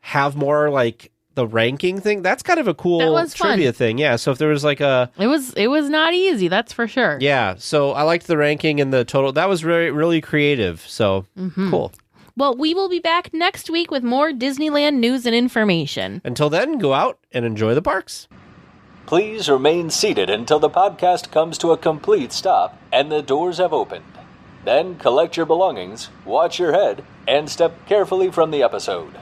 have more like the ranking thing, that's kind of a That cool was fun. trivia thing. Yeah. So if there was like a, It was not easy, that's for sure. yeah. So I liked the ranking and the total. That was really, really creative. So cool. Well, we will be back next week with more Disneyland news and information. Until then, go out and enjoy the parks. Please remain seated until the podcast comes to a complete stop and the doors have opened. Then collect your belongings, watch your head, and step carefully from the episode.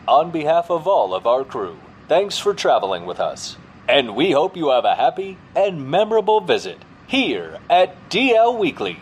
On behalf of all of our crew, thanks for traveling with us. And we hope you have a happy and memorable visit here at DL Weekly.